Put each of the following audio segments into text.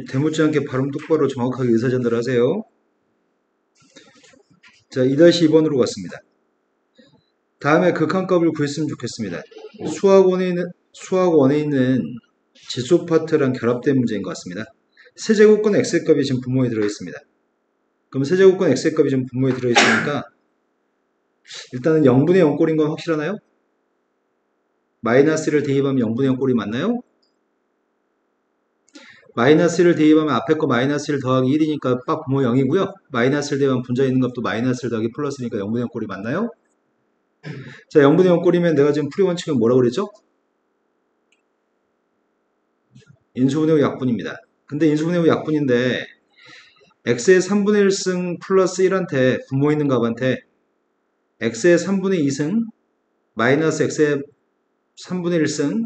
대묻지 않게 발음 똑바로 정확하게 의사전달하세요. 자, 2-2번으로 갔습니다. 다음에 극한값을 구했으면 좋겠습니다. 수학원에 있는 지수 파트랑 결합된 문제인 것 같습니다. 세제곱권 x의 값이 지금 분모에 들어있습니다. 그럼 세제곱권 x의 값이 지금 분모에 들어있으니까 일단은 0분의 0꼴인 건 확실하나요? 마이너스를 대입하면 0분의 0꼴이 맞나요? 마이너스를 대입하면 앞에 거 마이너스를 더하기 1이니까 빡 분모 0이고요. 마이너스를 대입하면 분자에 있는 값도 마이너스를 더하기 플러스니까 0분의 0꼴이 맞나요? 자, 0분의 0꼴이면 내가 지금 풀이 원칙은 뭐라고 그랬죠? 인수분해 후 약분입니다. 근데 인수분해 후 약분인데 x의 3분의 1승 플러스 1한테 분모 있는 값한테 x의 3분의 2승 마이너스 x의 3분의 1승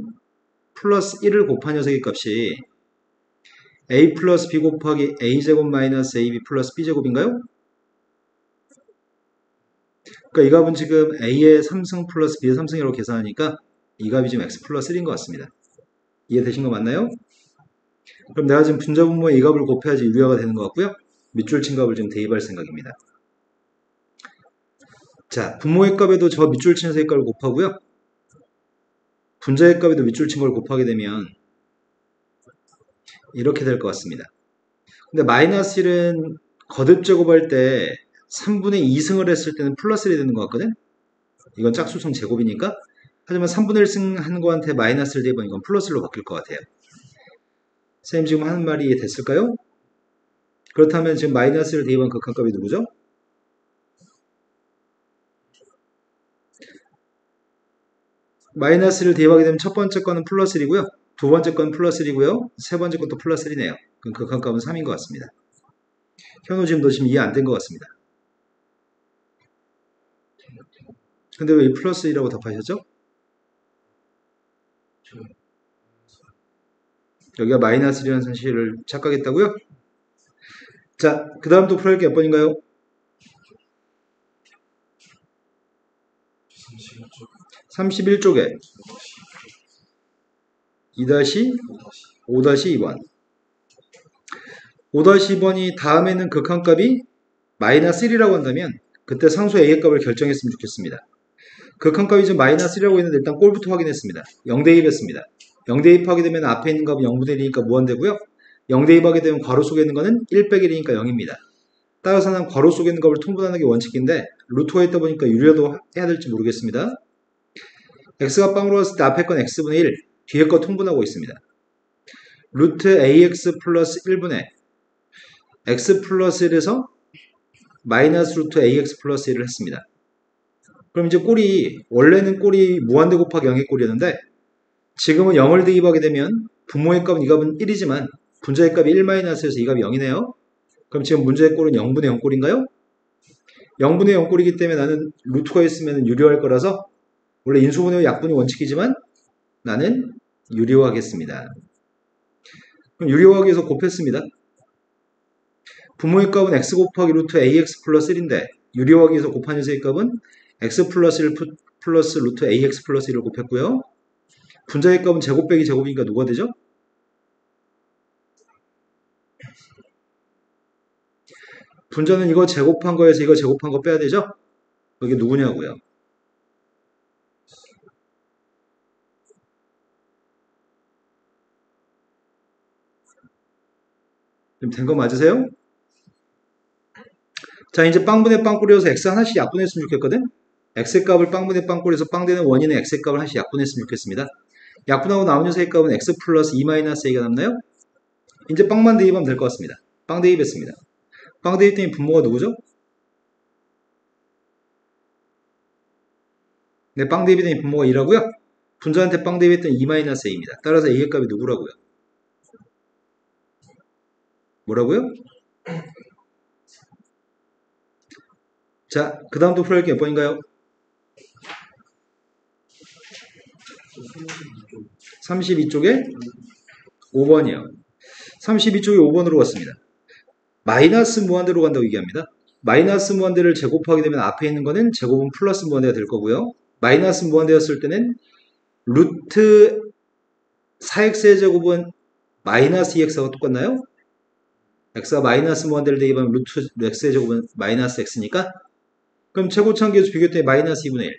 플러스 1을 곱한 녀석의 값이 a 플러스 b 곱하기 a제곱 마이너스 ab 플러스 b제곱인가요? 그러니까 이 값은 지금 a의 3승 플러스 b의 3승이라고 계산하니까 이 값이 지금 x 플러스 1인 것 같습니다. 이해되신 거 맞나요? 그럼 내가 지금 분자 분모에 이 값을 곱해야지 유리화가 되는 것 같고요. 밑줄 친 값을 지금 대입할 생각입니다. 자, 분모의 값에도 저 밑줄 친 값을 곱하고요. 분자의 값에도 밑줄 친 걸 곱하게 되면 이렇게 될 것 같습니다. 근데 마이너스 1은 거듭 제곱할 때 3분의 2승을 했을 때는 플러스 1이 되는 것 같거든? 이건 짝수성 제곱이니까. 하지만 3분의 1승 한 거한테 마이너스를 대입하면 이건 플러스 1로 바뀔 것 같아요. 선생님 지금 하는 말이 이해됐을까요? 그렇다면 지금 마이너스를 대입한 극한값이 누구죠? 마이너스를 대입하게 되면 첫 번째 거는 플러스 1이고요. 두 번째 건 플러스 1이고요. 세 번째 것도 플러스 1이네요. 그럼 극한값은 3인 것 같습니다. 현우 지금 너 지금 이해 안 된 것 같습니다. 근데 왜 플러스 1이라고 답하셨죠? 여기가 마이너스 1이라는 사실을 착각했다고요? 자, 그 다음 또 풀어야 할 게 몇 번인가요? 31쪽에 2-5-2번 5-2번이 다음에는 극한값이 마이너스 1이라고 한다면 그때 상수 a의 값을 결정했으면 좋겠습니다. 극한값이 지금 마이너스 1이라고 했는데 일단 꼴부터 확인했습니다. 0대입했습니다. 0대입하게 되면 앞에 있는 값은 0분의 1이니까 무한되고요. 0대입하게 되면 괄호 속에 있는 거는 1 빼기 1이니까 0입니다. 따라서 난 괄호 속에 있는 값을 통분하는 게 원칙인데 루트가 있다 보니까 유리화도 해야 될지 모르겠습니다. x가 빵으로 갔을 때 앞에 건 x분의 1, 뒤에 거 통분하고 있습니다. 루트 ax 플러스 1분의 x 플러스 1에서 마이너스 루트 ax 플러스 1을 했습니다. 그럼 이제 꼴이 원래는 꼴이 무한대 곱하기 0의 꼴이었는데 지금은 0을 대입하게 되면 분모의 값은 이 값은 1이지만 분자의 값이 1-에서 이 값이 0이네요. 그럼 지금 문제의 꼴은 0분의 0 꼴인가요? 0분의 0 꼴이기 때문에 나는 루트가 있으면 유리화할 거라서 원래 인수분해 약분이 원칙이지만 나는 유리화하겠습니다. 그럼 유리화하기 위해서 곱했습니다. 분모의 값은 x 곱하기 루트 ax 플러스 1인데 유리화하기 위해서 곱한 녀석의 값은 x 플러스 1 플러스 루트 ax 플러스 1을 곱했고요. 분자의 값은 제곱 빼기 제곱이니까 누가 되죠? 분자는 이거 제곱한 거에서 이거 제곱한 거 빼야 되죠? 이게 누구냐고요? 좀 된 거 맞으세요? 자, 이제 빵분의 빵꾸려서 x 하나씩 약분했으면 좋겠거든? x의 값을 빵분의 빵꾸려서 빵되는 원인의 x의 값을 하나씩 약분했으면 좋겠습니다. 약분하고 나온 녀석의 값은 x 플러스 2-a가 남나요? 이제 빵만 대입하면 될 것 같습니다. 빵 대입했습니다. 빵 대입했더니 분모가 누구죠? 네, 빵 대입했더니 분모가 2라고요? 분자한테 빵 대입했더니 2-a입니다. 따라서 a의 값이 누구라고요? 뭐라고요? 자, 그 다음 또 풀어야 할 게 몇 번인가요? 32쪽에 5번이요. 32쪽에 5번으로 갔습니다. 마이너스 무한대로 간다고 얘기합니다. 마이너스 무한대를 제곱하게 되면 앞에 있는 거는 제곱은 플러스 무한대가 될 거고요. 마이너스 무한대였을 때는 루트 4x의 제곱은 마이너스 2x하고 똑같나요? x가 마이너스 무한대를 대입하면 루트 x의 제곱은 마이너스 x니까 그럼 최고차항계수 비교했더니 마이너스 2분의 1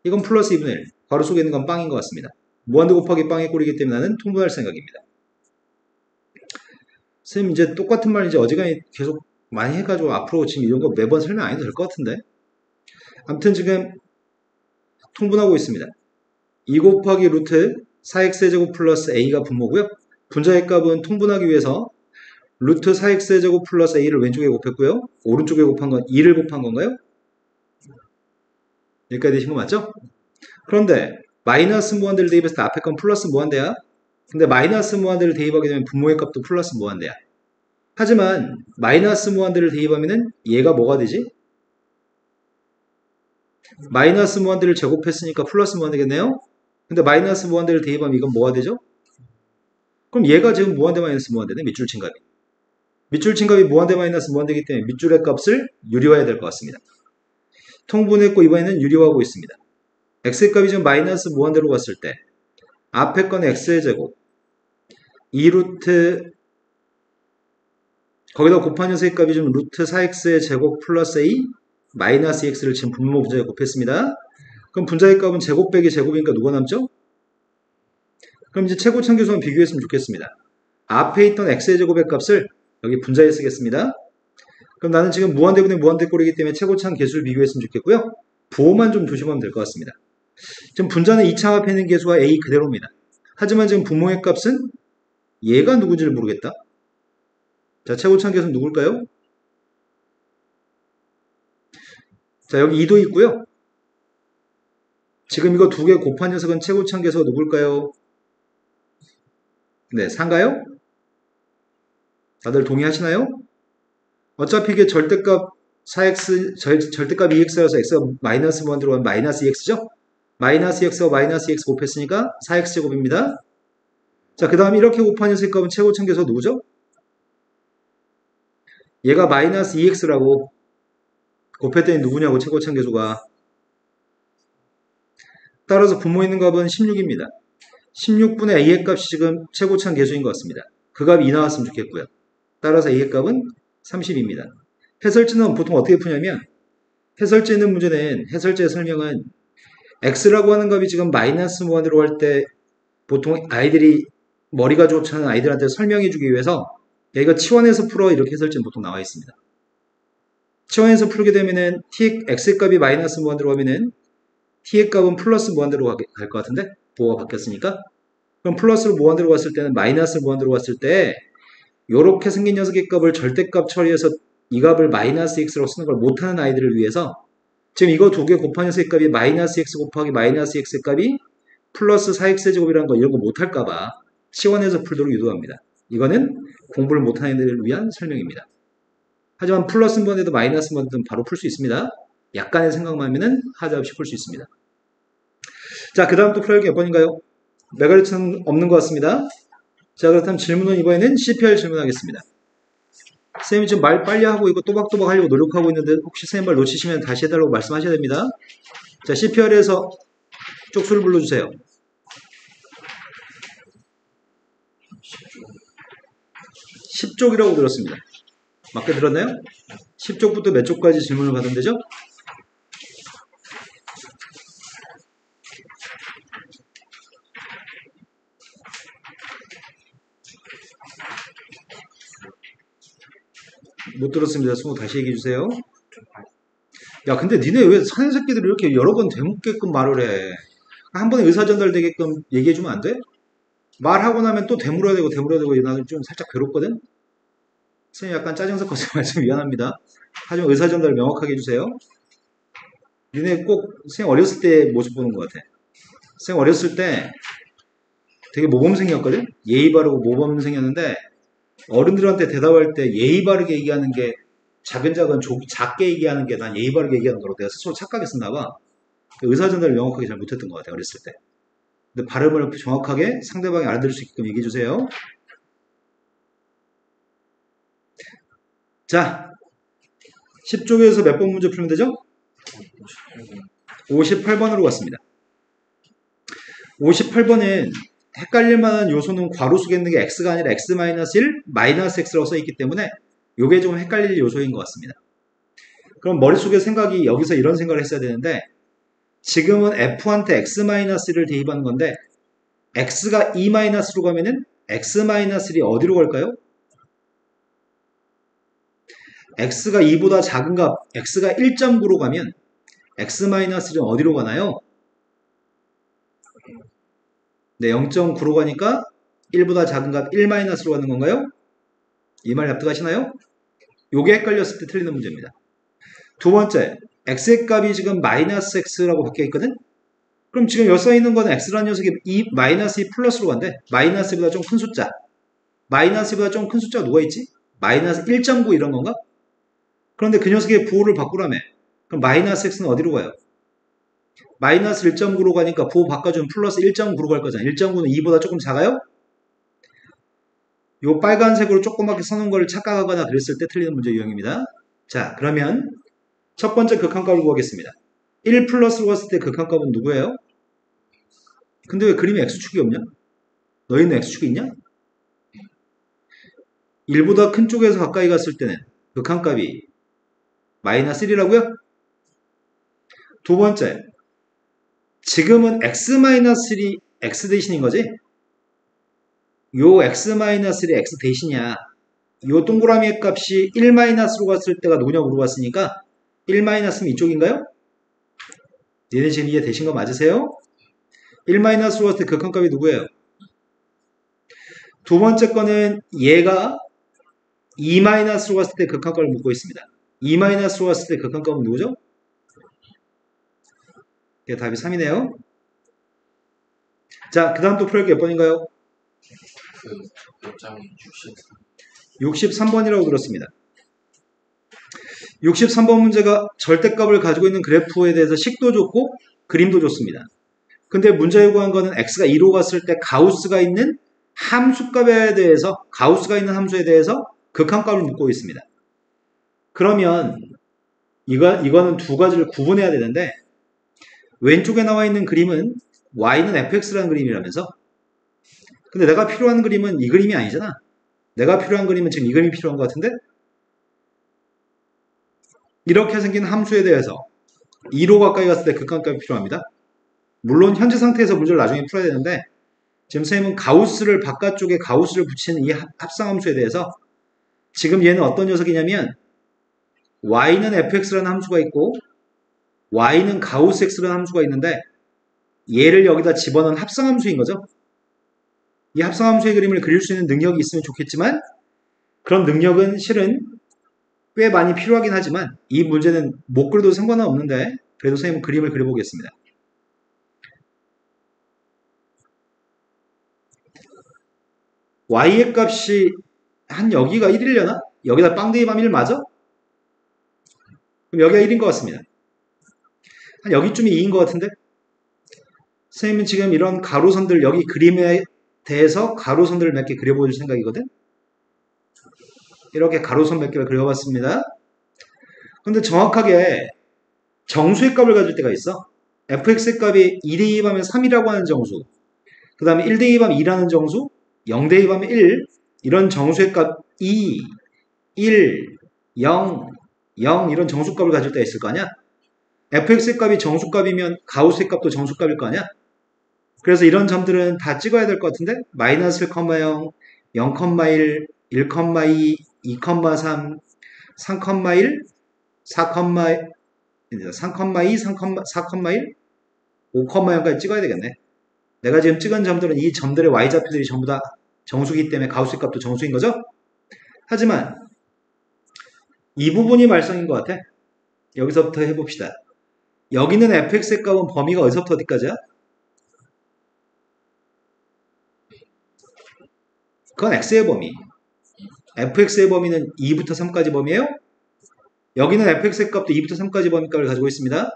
이건 플러스 2분의 1 괄호 속에 있는 건 빵인 것 같습니다. 무한대 곱하기 빵의 꼴이기 때문에 나는 통분할 생각입니다. 선생님 이제 똑같은 말 이제 어지간히 계속 많이 해가지고 앞으로 지금 이런 거 매번 설명 안 해도 될 것 같은데 아무튼 지금 통분하고 있습니다. 2 곱하기 루트 4x제곱 플러스 a가 분모고요. 분자의 값은 통분하기 위해서 루트 4x제곱 플러스 a를 왼쪽에 곱했고요. 오른쪽에 곱한 건 2를 곱한 건가요? 여기까지 되신 거 맞죠? 그런데 마이너스 무한대를 대입했을 때 앞에 건 플러스 무한대야. 근데 마이너스 무한대를 대입하게 되면 분모의 값도 플러스 무한대야. 하지만 마이너스 무한대를 대입하면은 얘가 뭐가 되지? 마이너스 무한대를 제곱했으니까 플러스 무한대겠네요? 근데 마이너스 무한대를 대입하면 이건 뭐가 되죠? 그럼 얘가 지금 무한대 마이너스 무한대네, 밑줄 침값이. 밑줄 침값이 무한대 마이너스 무한대이기 때문에 밑줄의 값을 유리화해야 될 것 같습니다. 통분했고 이번에는 유리화하고 있습니다. x의 값이 지금 마이너스 무한대로 갔을 때 앞에 건 x의 제곱 2루트 거기다 곱한 녀석의 값이 지금 루트 4x의 제곱 플러스 a 마이너스 2x를 지금 분모 분자에 곱했습니다. 그럼 분자의 값은 제곱 빼기 제곱이니까 누가 남죠? 그럼 이제 최고차항계수만 비교했으면 좋겠습니다. 앞에 있던 x의 제곱의 값을 여기 분자에 쓰겠습니다. 그럼 나는 지금 무한대분의 무한대 꼴이기 때문에 최고차항계수를 비교했으면 좋겠고요. 부호만 좀 조심하면 될 것 같습니다. 지금 분자는 2차 앞에 있는 계수가 a 그대로입니다. 하지만 지금 분모의 값은 얘가 누군지를 모르겠다. 자, 최고차항계수는 누굴까요? 자, 여기 2도 있고요. 지금 이거 두 개 곱한 녀석은 최고차항계수가 누굴까요? 네, 4인가요? 다들 동의하시나요? 어차피 이게 절대값 4x, 절대값 2x라서 x가 마이너스 무한대로 가면 마이너스 2x죠? 마이너스 2x와 마이너스 2x 곱했으니까 4x제곱입니다. 자, 그 다음에 이렇게 곱한 녀석의 값은 최고차항계수가 누구죠? 얘가 마이너스 2x라고 곱했더니 누구냐고 최고차항계수가. 따라서 분모 있는 값은 16입니다. 16분의 a의 값이 지금 최고차항계수인 것 같습니다. 그 값이 2 나왔으면 좋겠고요. 따라서 a의 값은 30입니다. 해설지는 보통 어떻게 푸냐면 해설지 있는 문제는 해설지의 설명은 x라고 하는 값이 지금 마이너스 무한대로 할 때 보통 아이들이 머리가 좋지 않은 아이들한테 설명해 주기 위해서 야, 이거 치환해서 풀어 이렇게 해설지는 보통 나와 있습니다. 치환해서 풀게 되면은 x의 값이 마이너스 무한대로 가면은 t의 값은 플러스 무한대로 갈 것 같은데 보호가 바뀌었으니까 그럼 플러스로 무한대로 갔을 때는 마이너스 무한대로 갔을 때 요렇게 생긴 녀석의 값을 절대값 처리해서 이 값을 마이너스 x로 쓰는 걸 못하는 아이들을 위해서 지금 이거 두 개 곱한 녀석의 값이 마이너스 x 곱하기 마이너스 x의 값이 플러스 4x제곱이라는 거 이런 거 못할까봐 치환해서 풀도록 유도합니다. 이거는 공부를 못하는 애들을 위한 설명입니다. 하지만 플러스 무한대도 마이너스 무한대도 바로 풀 수 있습니다. 약간의 생각만 하면 하자 없이 풀 수 있습니다. 자, 그 다음 또 풀어야 할 게 몇 번인가요? 메가리츠는 없는 것 같습니다. 자, 그렇다면 질문은 이번에는 CPR 질문하겠습니다. 쌤이 지금 말 빨리 하고 이거 또박또박 하려고 노력하고 있는데 혹시 쌤 말 놓치시면 다시 해달라고 말씀하셔야 됩니다. 자, CPR에서 쪽수를 불러주세요. 10쪽이라고 들었습니다. 맞게 들었나요? 10쪽부터 몇 쪽까지 질문을 받으면 되죠? 못 들었습니다. 승우 다시 얘기해 주세요. 야, 근데 니네 왜 사는 새끼들이 이렇게 여러 번 되묻게끔 말을 해? 한 번에 의사 전달되게끔 얘기해 주면 안 돼? 말하고 나면 또 되물어야 되고 나는 좀 살짝 괴롭거든? 선생님 약간 짜증 섞어서 말씀 미안합니다. 하지만 의사 전달 명확하게 해주세요. 니네 꼭 선생님 어렸을 때 모습 보는 것 같아. 선생님 어렸을 때 되게 모범생이었거든? 예의 바르고 모범생이었는데 어른들한테 대답할 때 예의 바르게 얘기하는 게 작게 얘기하는 게 난 예의 바르게 얘기하는 거라고 내가 스스로 착각했었나 봐. 의사 전달을 명확하게 잘 못했던 것 같아 어렸을 때. 근데 발음을 정확하게 상대방이 알아들을 수 있게끔 얘기해 주세요. 자, 10쪽에서 몇 번 문제 풀면 되죠? 58번으로 갔습니다. 58번은 헷갈릴 만한 요소는 괄호 속에 있는 게 x가 아니라 x-1, 마이너스 x라고 써있기 때문에 요게 좀 헷갈릴 요소인 것 같습니다. 그럼 머릿속에 생각이 여기서 이런 생각을 했어야 되는데 지금은 f한테 x-를 대입하는 건데 x가 2-로 가면은 x-1이 어디로 갈까요? x가 2보다 작은 값 x가 1.9로 가면 x-1은 어디로 가나요? 네, 0.9로 가니까 1보다 작은 값 1-로 가는 건가요? 이 말 납득하시나요? 요게 헷갈렸을 때 틀리는 문제입니다. 두 번째, x의 값이 지금 마이너스 x라고 바뀌어 있거든? 그럼 지금 여기 써있는 거는 x라는 녀석이 이 마이너스 2 플러스로 간대. 마이너스보다 좀 큰 숫자. 마이너스보다 좀 큰 숫자가 누가 있지? 마이너스 1.9 이런 건가? 그런데 그 녀석의 부호를 바꾸라며. 그럼 마이너스 x는 어디로 가요? 마이너스 1.9로 가니까 부호 바꿔주면 플러스 1.9로 갈 거잖아. 1.9는 2보다 조금 작아요? 요 빨간색으로 조그맣게 써놓은 걸 착각하거나 그랬을 때 틀리는 문제 유형입니다. 자, 그러면 첫 번째 극한값을 구하겠습니다. 1 플러스로 갔을 때 극한값은 누구예요? 근데 왜 그림에 x축이 없냐? 너희는 x축이 있냐? 1보다 큰 쪽에서 가까이 갔을 때는 극한값이 마이너스 1이라고요? 두 번째, 지금은 x-1이 x 대신인 거지? 요 x-1이 x 대신이야. 요 동그라미의 값이 1-로 갔을 때가 누구냐고 물어봤으니까 1-는 이쪽인가요? 얘네 지금 이해 되신 거 맞으세요? 1-로 갔을 때 극한값이 누구예요? 두 번째 거는 얘가 2-로 갔을 때 극한값을 묻고 있습니다. 2-로 갔을 때 극한값은 누구죠? 답이 3이네요. 자, 그 다음 또 풀을 게 몇 번인가요? 63번이라고 들었습니다. 63번 문제가 절대값을 가지고 있는 그래프에 대해서 식도 좋고 그림도 좋습니다. 근데 문제 요구한 거는 x가 2로 갔을 때 가우스가 있는 함수값에 대해서 가우스가 있는 함수에 대해서 극한값을 묻고 있습니다. 그러면 이거는 두 가지를 구분해야 되는데 왼쪽에 나와 있는 그림은 y는 fx라는 그림이라면서 근데 내가 필요한 그림은 이 그림이 아니잖아. 내가 필요한 그림은 지금 이 그림이 필요한 것 같은데 이렇게 생긴 함수에 대해서 2로 가까이 갔을 때 극한값이 필요합니다. 물론 현재 상태에서 문제를 나중에 풀어야 되는데 지금 선생님은 가우스를 바깥쪽에 가우스를 붙이는 이 합성함수에 대해서 지금 얘는 어떤 녀석이냐면 y는 fx라는 함수가 있고 y는 가우스 x라는 함수가 있는데 얘를 여기다 집어넣은 합성함수인 거죠. 이 합성함수의 그림을 그릴 수 있는 능력이 있으면 좋겠지만 그런 능력은 실은 꽤 많이 필요하긴 하지만 이 문제는 못 그려도 상관은 없는데 그래도 선생님은 그림을 그려보겠습니다. y의 값이 한 여기가 1이려나? 여기다 빵 대입하면 1 맞아? 그럼 여기가 1인 것 같습니다. 한 여기쯤이 2인 것 같은데? 선생님은 지금 이런 가로선들 여기 그림에 대해서 가로선들을 몇 개 그려볼 생각이거든? 이렇게 가로선 몇 개를 그려봤습니다. 근데 정확하게 정수의 값을 가질 때가 있어. fx의 값이 2 대입하면 3이라고 하는 정수, 그 다음에 1 대입하면 2라는 정수, 0 대입하면 1, 이런 정수의 값 2, 1, 0, 0 이런 정수값을 가질 때가 있을 거 아니야? fx의 값이 정수값이면 가우스의 값도 정수값일 거 아니야? 그래서 이런 점들은 다 찍어야 될 것 같은데 마이너스 1, 0, 0,1, 1,2, 2,3, 3,1, 4,2, 4,1, 5,0까지 찍어야 되겠네. 내가 지금 찍은 점들은 이 점들의 y좌표들이 전부 다 정수기 때문에 가우스 값도 정수인 거죠? 하지만 이 부분이 말썽인 것 같아. 여기서부터 해봅시다. 여기는 fx의 값은 범위가 어디서부터 어디까지야? 그건 x의 범위. fx의 범위는 2부터 3까지 범위예요. 여기는 fx의 값도 2부터 3까지 범위값을 가지고 있습니다.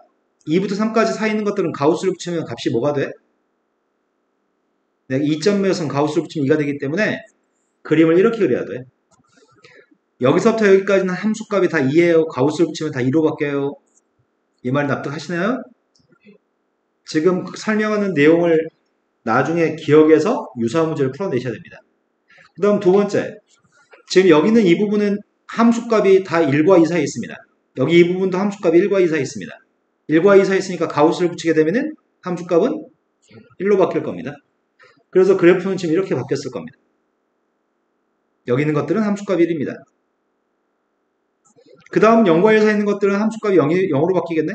2부터 3까지 사이 있는 것들은 가우스를 붙이면 값이 뭐가 돼? 내가 2.몇은 가우스를 붙이면 2가 되기 때문에 그림을 이렇게 그려야 돼. 여기서부터 여기까지는 함수값이 다 2예요. 가우스를 붙이면 다 2로 바뀌어요. 이 말 납득하시나요? 지금 설명하는 내용을 나중에 기억해서 유사한 문제를 풀어내셔야 됩니다. 그 다음 두 번째, 지금 여기 있는 이 부분은 함수값이 다 1과 2 사이에 있습니다. 여기 이 부분도 함수값이 1과 2 사이에 있습니다. 1과 2 사이에 있으니까 가우스를 붙이게 되면은 함수값은 1로 바뀔 겁니다. 그래서 그래프는 지금 이렇게 바뀌었을 겁니다. 여기 있는 것들은 함수값이 1입니다. 그 다음 0과 1 사이에 있는 것들은 함수값이 0으로 바뀌겠네?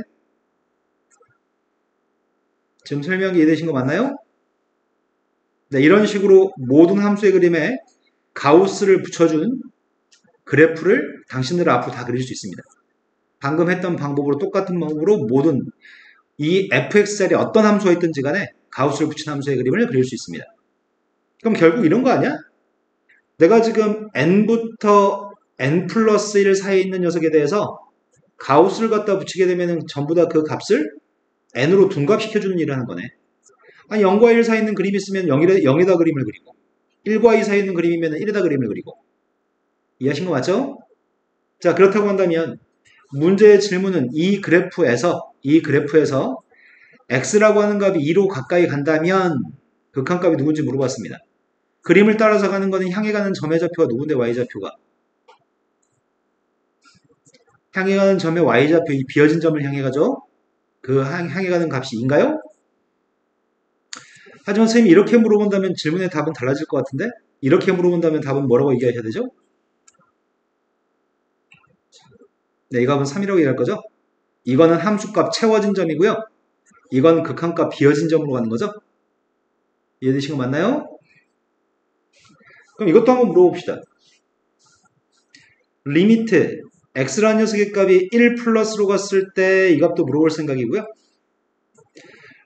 지금 설명이 이해되신 거 맞나요? 네, 이런 식으로 모든 함수의 그림에 가우스를 붙여준 그래프를 당신들 앞으로 다 그릴 수 있습니다. 방금 했던 방법으로 똑같은 방법으로 모든 이 fx자리에 어떤 함수가 있든지 간에 가우스를 붙인 함수의 그림을 그릴 수 있습니다. 그럼 결국 이런 거 아니야? 내가 지금 n부터 n 플러스 1 사이에 있는 녀석에 대해서 가우스를 갖다 붙이게 되면 전부 다 그 값을 n으로 둔갑시켜주는 일을 하는 거네. 아니 0과 1 사이에 있는 그림이 있으면 0에다 그림을 그리고 1과 2 사이에 있는 그림이면 1에다 그림을 그리고 이해하신 거 맞죠? 자, 그렇다고 한다면 문제의 질문은 이 그래프에서 x라고 하는 값이 2로 가까이 간다면 극한값이 누군지 물어봤습니다. 그림을 따라서 가는 거는 향해 가는 점의 좌표가 누군데 y좌표가? 향해 가는 점의 y좌표, 이 비어진 점을 향해 가죠? 그 향해 가는 값이 2인가요? 하지만 선생님이 이렇게 물어본다면 질문의 답은 달라질 것 같은데? 이렇게 물어본다면 답은 뭐라고 얘기하셔야 되죠? 네, 이 값은 3이라고 얘기할 거죠? 이거는 함수값 채워진 점이고요. 이건 극한값 비어진 점으로 가는 거죠? 이해되신 거 맞나요? 그럼 이것도 한번 물어봅시다. 리미트 x라는 녀석의 값이 1 플러스로 갔을 때 이 값도 물어볼 생각이고요.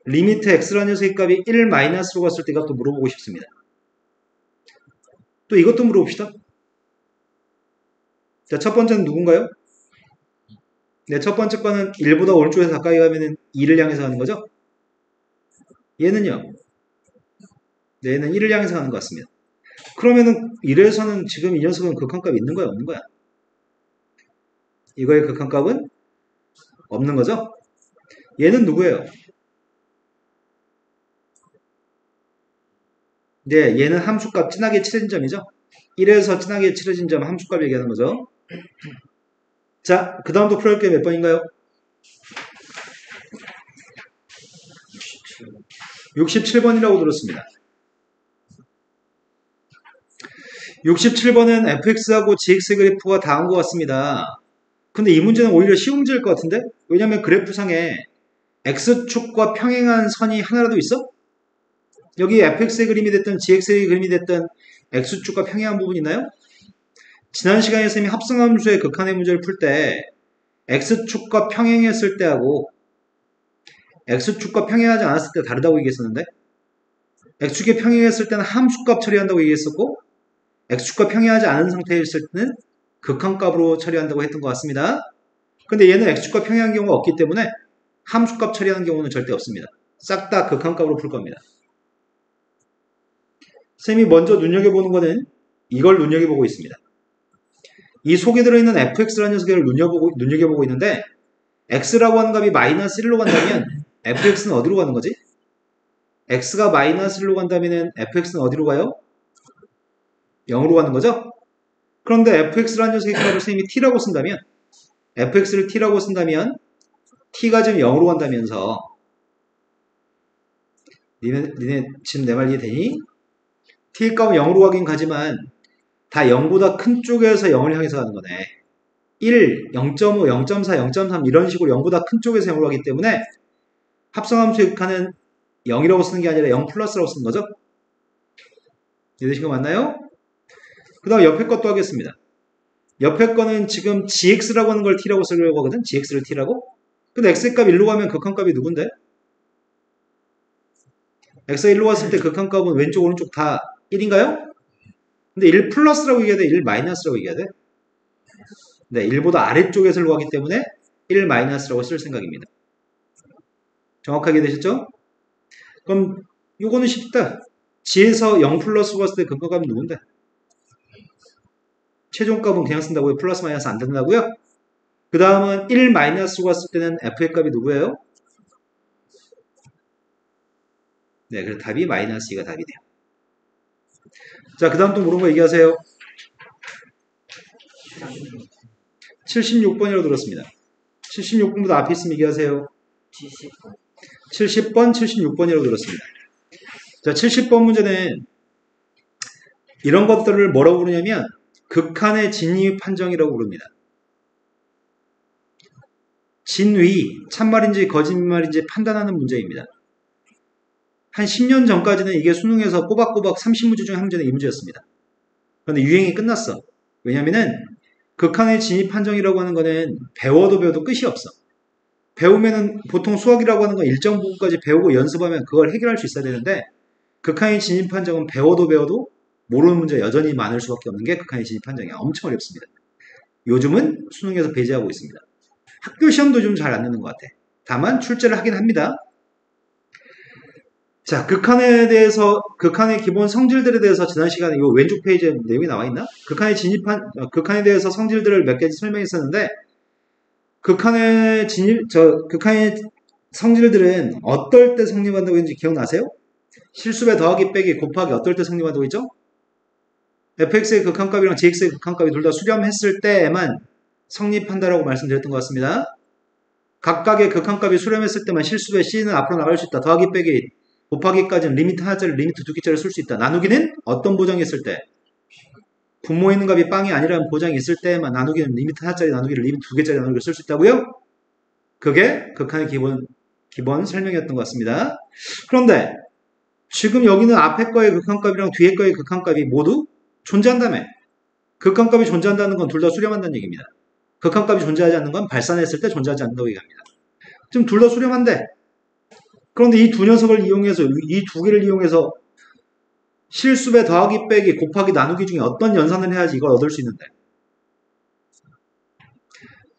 리미트 x라는 녀석의 값이 1 마이너스로 갔을 때 이 값도 물어보고 싶습니다. 또 이것도 물어봅시다. 자, 첫 번째는 누군가요? 네, 첫 번째 거는 1보다 오른쪽에서 가까이 가면 2를 향해서 가는 거죠? 얘는요? 네, 얘는 1을 향해서 가는 것 같습니다. 그러면은 이래서는 지금 이 녀석은 극한값이 있는 거야, 없는 거야? 이거의 극한값은 없는 거죠? 얘는 누구예요? 네, 얘는 함수값 진하게 칠해진 점이죠? 1에서 진하게 칠해진 점 함수값 얘기하는 거죠? 자, 그 다음도 풀어볼 게 몇 번인가요? 67번이라고 들었습니다. 67번은 fx하고 gx 그래프가 다한 것 같습니다. 근데 이 문제는 오히려 쉬운 문제일 것 같은데? 왜냐면 그래프상에 x축과 평행한 선이 하나라도 있어? 여기 fx의 그림이 됐든 gx의 그림이 됐든 x축과 평행한 부분이 있나요? 지난 시간에 선생님이 합성함수의 극한의 문제를 풀 때 x축과 평행했을 때하고 x축과 평행하지 않았을 때 다르다고 얘기했었는데 x축에 평행했을 때는 함수값 처리한다고 얘기했었고 x축과 평행하지 않은 상태였을 때는 극한값으로 처리한다고 했던 것 같습니다. 근데 얘는 x축과 평행한 경우가 없기 때문에 함수값 처리하는 경우는 절대 없습니다. 싹 다 극한값으로 풀 겁니다. 선생님이 먼저 눈여겨보는 거는 이걸 눈여겨보고 있습니다. 이 속에 들어있는 fx라는 녀석을 눈여겨보고 있는데 x라고 하는 값이 마이너스 1로 간다면 fx는 어디로 가는 거지? x가 마이너스 1로 간다면 fx는 어디로 가요? 0으로 가는 거죠? 그런데 fx라는 녀석의 값을 선생님이 t라고 쓴다면 fx를 t라고 쓴다면 t가 지금 0으로 간다면서 니네 지금 내 말 이해되니? t의 값은 0으로 가긴 가지만 다 0보다 큰 쪽에서 0을 향해서 가는 거네. 1, 0.5, 0.4, 0.3 이런 식으로 0보다 큰 쪽에서 0으로 가기 때문에 합성함수의 극한은 0이라고 쓰는 게 아니라 0 플러스라고 쓰는 거죠? 이해되신 거 맞나요? 그 다음 옆에 것도 하겠습니다. 옆에 거는 지금 gx라고 하는 걸 t라고 쓰려고 하거든? gx를 t라고? 근데 x의 값 1로 가면 극한값이 누군데? x가 1로 갔을 때 극한값은 왼쪽 오른쪽 다 1인가요? 근데 1 플러스라고 얘기해야 돼? 1 마이너스라고 얘기해야 돼? 네, 1보다 아래쪽에서 가기 때문에 1 마이너스라고 쓸 생각입니다. 정확하게 되셨죠? 그럼 요거는 쉽다. g에서 0 플러스로 갔을 때 극한값은 누군데? 최종값은 그냥 쓴다고요? 플러스 마이너스 안 된다고요? 그 다음은 1 마이너스로 갔을 때는 f의 값이 누구예요? 네, 그래서 답이 마이너스 2가 답이네요. 자, 그 다음 또 모르는 거 얘기하세요. 76번이라고 들었습니다. 76번보다 앞에 있으면 얘기하세요. 70번. 70번, 76번이라고 들었습니다. 자, 70번 문제는 이런 것들을 뭐라고 부르냐면 극한의 진위 판정이라고 부릅니다. 진위, 참말인지 거짓말인지 판단하는 문제입니다. 한 10년 전까지는 이게 수능에서 꼬박꼬박 30문제 중에 한 문제는 이 문제였습니다. 그런데 유행이 끝났어. 왜냐면은 극한의 진위 판정이라고 하는 거는 배워도 끝이 없어. 배우면은 보통 수학이라고 하는 건 일정 부분까지 배우고 연습하면 그걸 해결할 수 있어야 되는데 극한의 진입 판정은 배워도 모르는 문제 여전히 많을 수밖에 없는 게 극한의 진입 판정이야. 엄청 어렵습니다. 요즘은 수능에서 배제하고 있습니다. 학교 시험도 좀 잘 안 내는 것 같아. 다만 출제를 하긴 합니다. 자, 극한의 기본 성질들에 대해서 지난 시간에 이 왼쪽 페이지에 내용이 나와 있나? 극한에 대해서 성질들을 몇 가지 설명했었는데 극한의 성질들은 어떨 때 성립한다고 했는지 기억나세요? 실수배 더하기 빼기 곱하기 어떨 때 성립한다고 했죠? fx의 극한값이랑 gx의 극한값이 둘 다 수렴했을 때에만 성립한다라고 말씀드렸던 것 같습니다. 각각의 극한값이 수렴했을 때만 실수배 c는 앞으로 나갈 수 있다. 더하기 빼기 곱하기까지는 리미트 하나짜리 리미트 두 개짜리 쓸 수 있다. 나누기는 어떤 보장이 있을 때? 분모에 있는 값이 빵이 아니라는 보장이 있을 때만 나누기는 리미트 하나짜리 나누기를 리미트 두 개짜리 나누기를 쓸 수 있다고요? 그게 극한의 기본 설명이었던 것 같습니다. 그런데 지금 여기는 앞에 거의 극한값이랑 뒤에 거의 극한값이 모두 존재한다며. 극한값이 존재한다는 건 둘 다 수렴한다는 얘기입니다. 극한값이 존재하지 않는 건 발산했을 때 존재하지 않는다고 얘기합니다. 지금 둘 다 수렴한데 그런데 이 두 녀석을 이용해서 이 두 개를 이용해서 실수배 더하기 빼기 곱하기 나누기 중에 어떤 연산을 해야지 이걸 얻을 수 있는데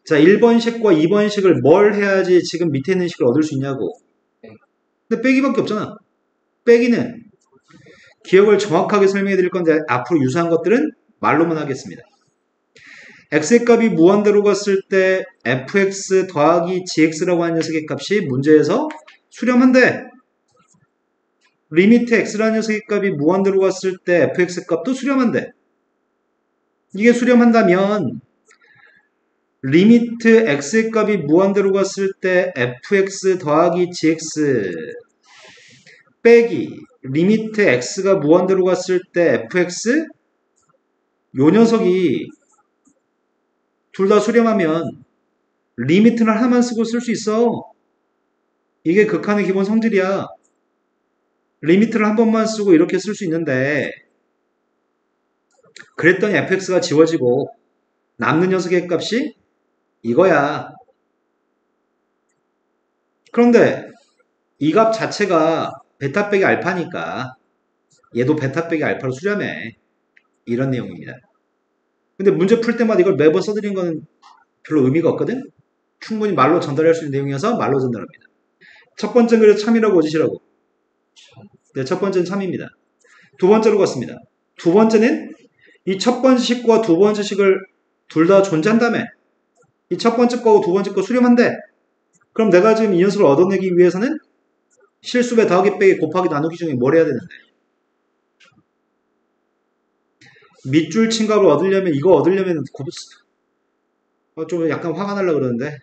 자 1번식과 2번식을 뭘 해야지 지금 밑에 있는 식을 얻을 수 있냐고. 근데 빼기밖에 없잖아. 빼기는 기억을 정확하게 설명해 드릴 건데 앞으로 유사한 것들은 말로만 하겠습니다. x의 값이 무한대로 갔을 때 fx 더하기 gx라고 하는 녀석의 값이 문제에서 수렴한데 리미트 x라는 녀석의 값이 무한대로 갔을 때 fx 값도 수렴한데 이게 수렴한다면 리미트 x의 값이 무한대로 갔을 때 fx 더하기 gx 빼기 리미트 x가 무한대로 갔을 때 fx 요 녀석이 둘 다 수렴하면 리미트를 하나만 쓰고 쓸 수 있어. 이게 극한의 기본 성질이야. 리미트를 한 번만 쓰고 이렇게 쓸 수 있는데 그랬더니 fx가 지워지고 남는 녀석의 값이 이거야. 그런데 이 값 자체가 베타 빼기 알파니까 얘도 베타 빼기 알파로 수렴해. 이런 내용입니다. 근데 문제 풀 때마다 이걸 매번 써드리는 건 별로 의미가 없거든? 충분히 말로 전달할 수 있는 내용이어서 말로 전달합니다. 첫 번째 그래서 참이라고 오지시라고. 네, 첫 번째는 참입니다. 두 번째로 갔습니다. 두 번째는 이 첫 번째 식과 두 번째 식을 둘 다 존재한다며. 이 첫 번째 거고 두 번째 거 수렴한데 그럼 내가 지금 이 녀석을 얻어내기 위해서는 실수배 더하기 빼기 곱하기 나누기 중에 뭘 해야 되는데 밑줄 친 값을 얻으려면 이거 얻으려면 좀 약간 화가 날라 그러는데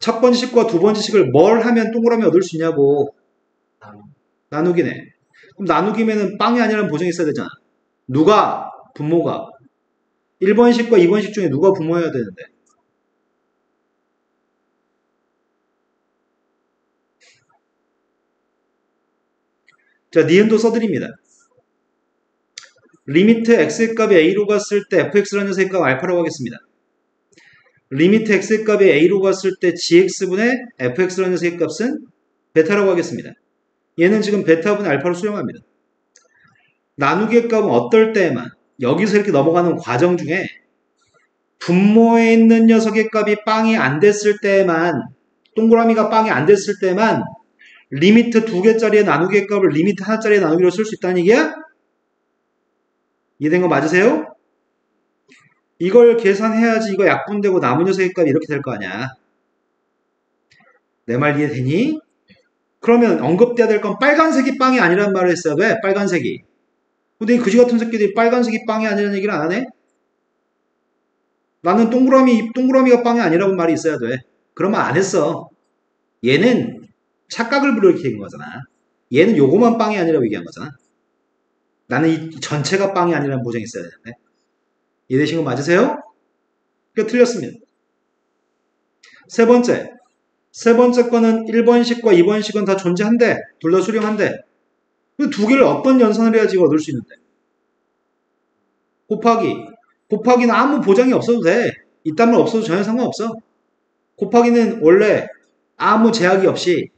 첫 번째 식과 두 번째 식을 뭘 하면 동그라미 얻을 수 있냐고. 나누기네. 그럼 나누기면은 빵이 아니라는 보정이 있어야 되잖아. 누가? 분모가. 1번식과 2번식 중에 누가 분모해야 되는데. 자, 니은도 써드립니다. 리미트 x의 값이 a로 갔을 때 fx라는 녀석의 값 알파라고 하겠습니다. 리미트 x의 값이 a로 갔을 때 gx분의 fx라는 녀석의 값은 베타라고 하겠습니다. 얘는 지금 베타분의 알파로 수렴합니다. 나누기의 값은 어떨 때에만 여기서 이렇게 넘어가는 과정 중에 분모에 있는 녀석의 값이 빵이 안 됐을 때에만 동그라미가 빵이 안 됐을 때만 리미트 두 개짜리의 나누기의 값을 리미트 하나짜리의 나누기로 쓸 수 있다는 얘기야? 이해된 거 맞으세요? 이걸 계산해야지 이거 약분되고 남은 녀석의 값이 이렇게 될 거 아니야. 내 말 이해되니? 그러면 언급돼야 될 건 빨간색이 빵이 아니란 말을 했어야 돼. 빨간색이. 근데 이 그지 같은 새끼들이 빨간색이 빵이 아니라는 얘기를 안 하네? 나는 동그라미가 빵이 아니라고 말이 있어야 돼. 그런 말 안 했어. 얘는 착각을 불러일으키는 거잖아. 얘는 요거만 빵이 아니라고 얘기한 거잖아. 나는 이 전체가 빵이 아니라는 보장이 있어야 되는데. 이해되신 거 맞으세요? 그러니까 틀렸습니다. 세 번째 거는 1번식과 2번식은 다 존재한대. 둘 다 수렴한대. 그 두 개를 어떤 연산을 해야지 얻을 수 있는데. 곱하기는 아무 보장이 없어도 돼. 이딴 말 없어도 전혀 상관없어. 곱하기는 원래 아무 제약이 없이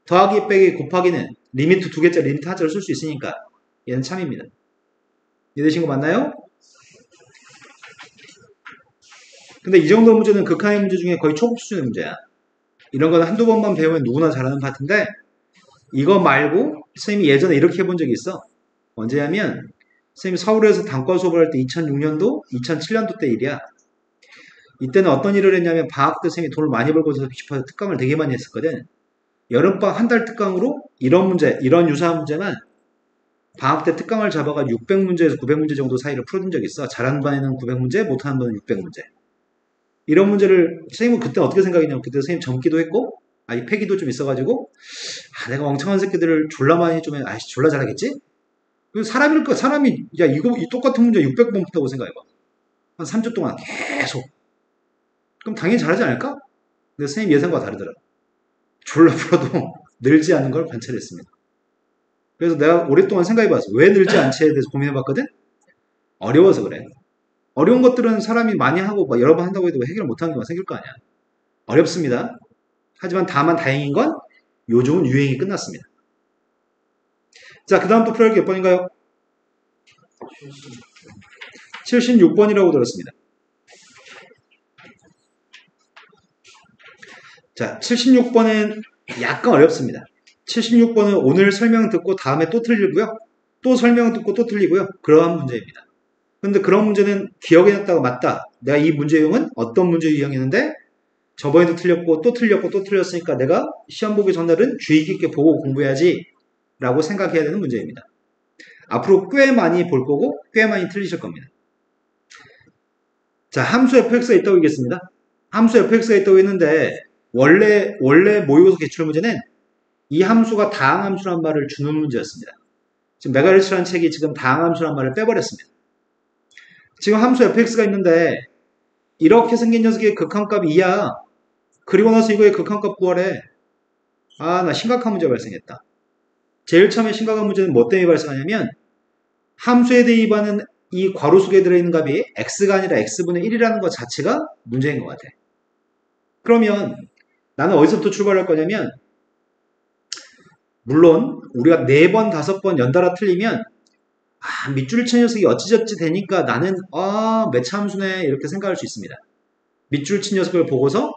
더하기 빼기 곱하기는 리미트 두 개짜리 리미트 하자를 쓸 수 있으니까 얘는 참입니다. 이해되신 거 맞나요? 근데 이 정도 문제는 극한의 문제 중에 거의 초급 수준의 문제야. 이런 거는 한두 번만 배우면 누구나 잘하는 파트인데 이거 말고 선생님이 예전에 이렇게 해본 적이 있어. 언제냐면 선생님이 서울에서 단과 수업을 할 때 2006년도, 2007년도 때 일이야. 이때는 어떤 일을 했냐면 방학 때 선생님이 돈을 많이 벌고 싶어서 특강을 되게 많이 했었거든. 여름방학 한 달 특강으로 이런 문제, 이런 유사한 문제만 방학 때 특강을 잡아가 600문제에서 900문제 정도 사이를 풀어준 적이 있어. 잘하는 반에는 900문제, 못하는 반에는 600문제. 이런 문제를 선생님은 그때 어떻게 생각했냐면 그때 선생님 젊기도 했고 이 패기도 좀 있어가지고 내가 멍청한 새끼들을 졸라 많이 좀 졸라 잘하겠지? 사람일까? 사람이 이 똑같은 문제 600번 푼다고 생각해봐. 한 3주 동안 계속. 그럼 당연히 잘하지 않을까? 근데 선생님 예상과 다르더라. 졸라 풀어도 늘지 않는 걸 관찰했습니다. 그래서 내가 오랫동안 생각해봤어. 왜 늘지 않지에 대해서 고민해봤거든? 어려워서 그래. 어려운 것들은 사람이 많이 하고 여러 번 한다고 해도 해결 못하는 경우가 생길 거 아니야. 어렵습니다. 하지만 다만 다행인 건 요즘은 유행이 끝났습니다. 자, 그 다음 또 풀어야 할 게 몇 번인가요? 76번이라고 들었습니다. 자, 76번은 약간 어렵습니다. 76번은 오늘 설명 듣고 다음에 또 틀리고요. 또 설명 듣고 또 틀리고요. 그러한 문제입니다. 근데 그런 문제는 기억해놨다가 맞다. 내가 이 문제 유형은 어떤 문제 유형이었는데 저번에도 틀렸고 또 틀렸고 또 틀렸으니까 내가 시험 보기 전날은 주의 깊게 보고 공부해야지 라고 생각해야 되는 문제입니다. 앞으로 꽤 많이 볼 거고 꽤 많이 틀리실 겁니다. 자, 함수 fx가 있다고 얘기했습니다. 함수 fx가 있다고 했는데 원래 모의고사 기출문제는 이 함수가 다항함수란 말을 주는 문제였습니다. 지금 메가리츠라는 책이 지금 다항함수란 말을 빼버렸습니다. 지금 함수 fx가 있는데 이렇게 생긴 녀석의 극한값 2야. 그리고 나서 이거의 극한값 구하래. 나 심각한 문제가 발생했다. 제일 처음에 심각한 문제는 뭐 때문에 발생하냐면 함수에 대입하는 이 괄호 속에 들어있는 값이 x가 아니라 x분의 1이라는 것 자체가 문제인 것 같아. 그러면 나는 어디서부터 출발할 거냐면 물론 우리가 4번, 5번 연달아 틀리면 밑줄 친 녀석이 어찌저찌 되니까 나는 매차 함수네 이렇게 생각할 수 있습니다. 밑줄 친 녀석을 보고서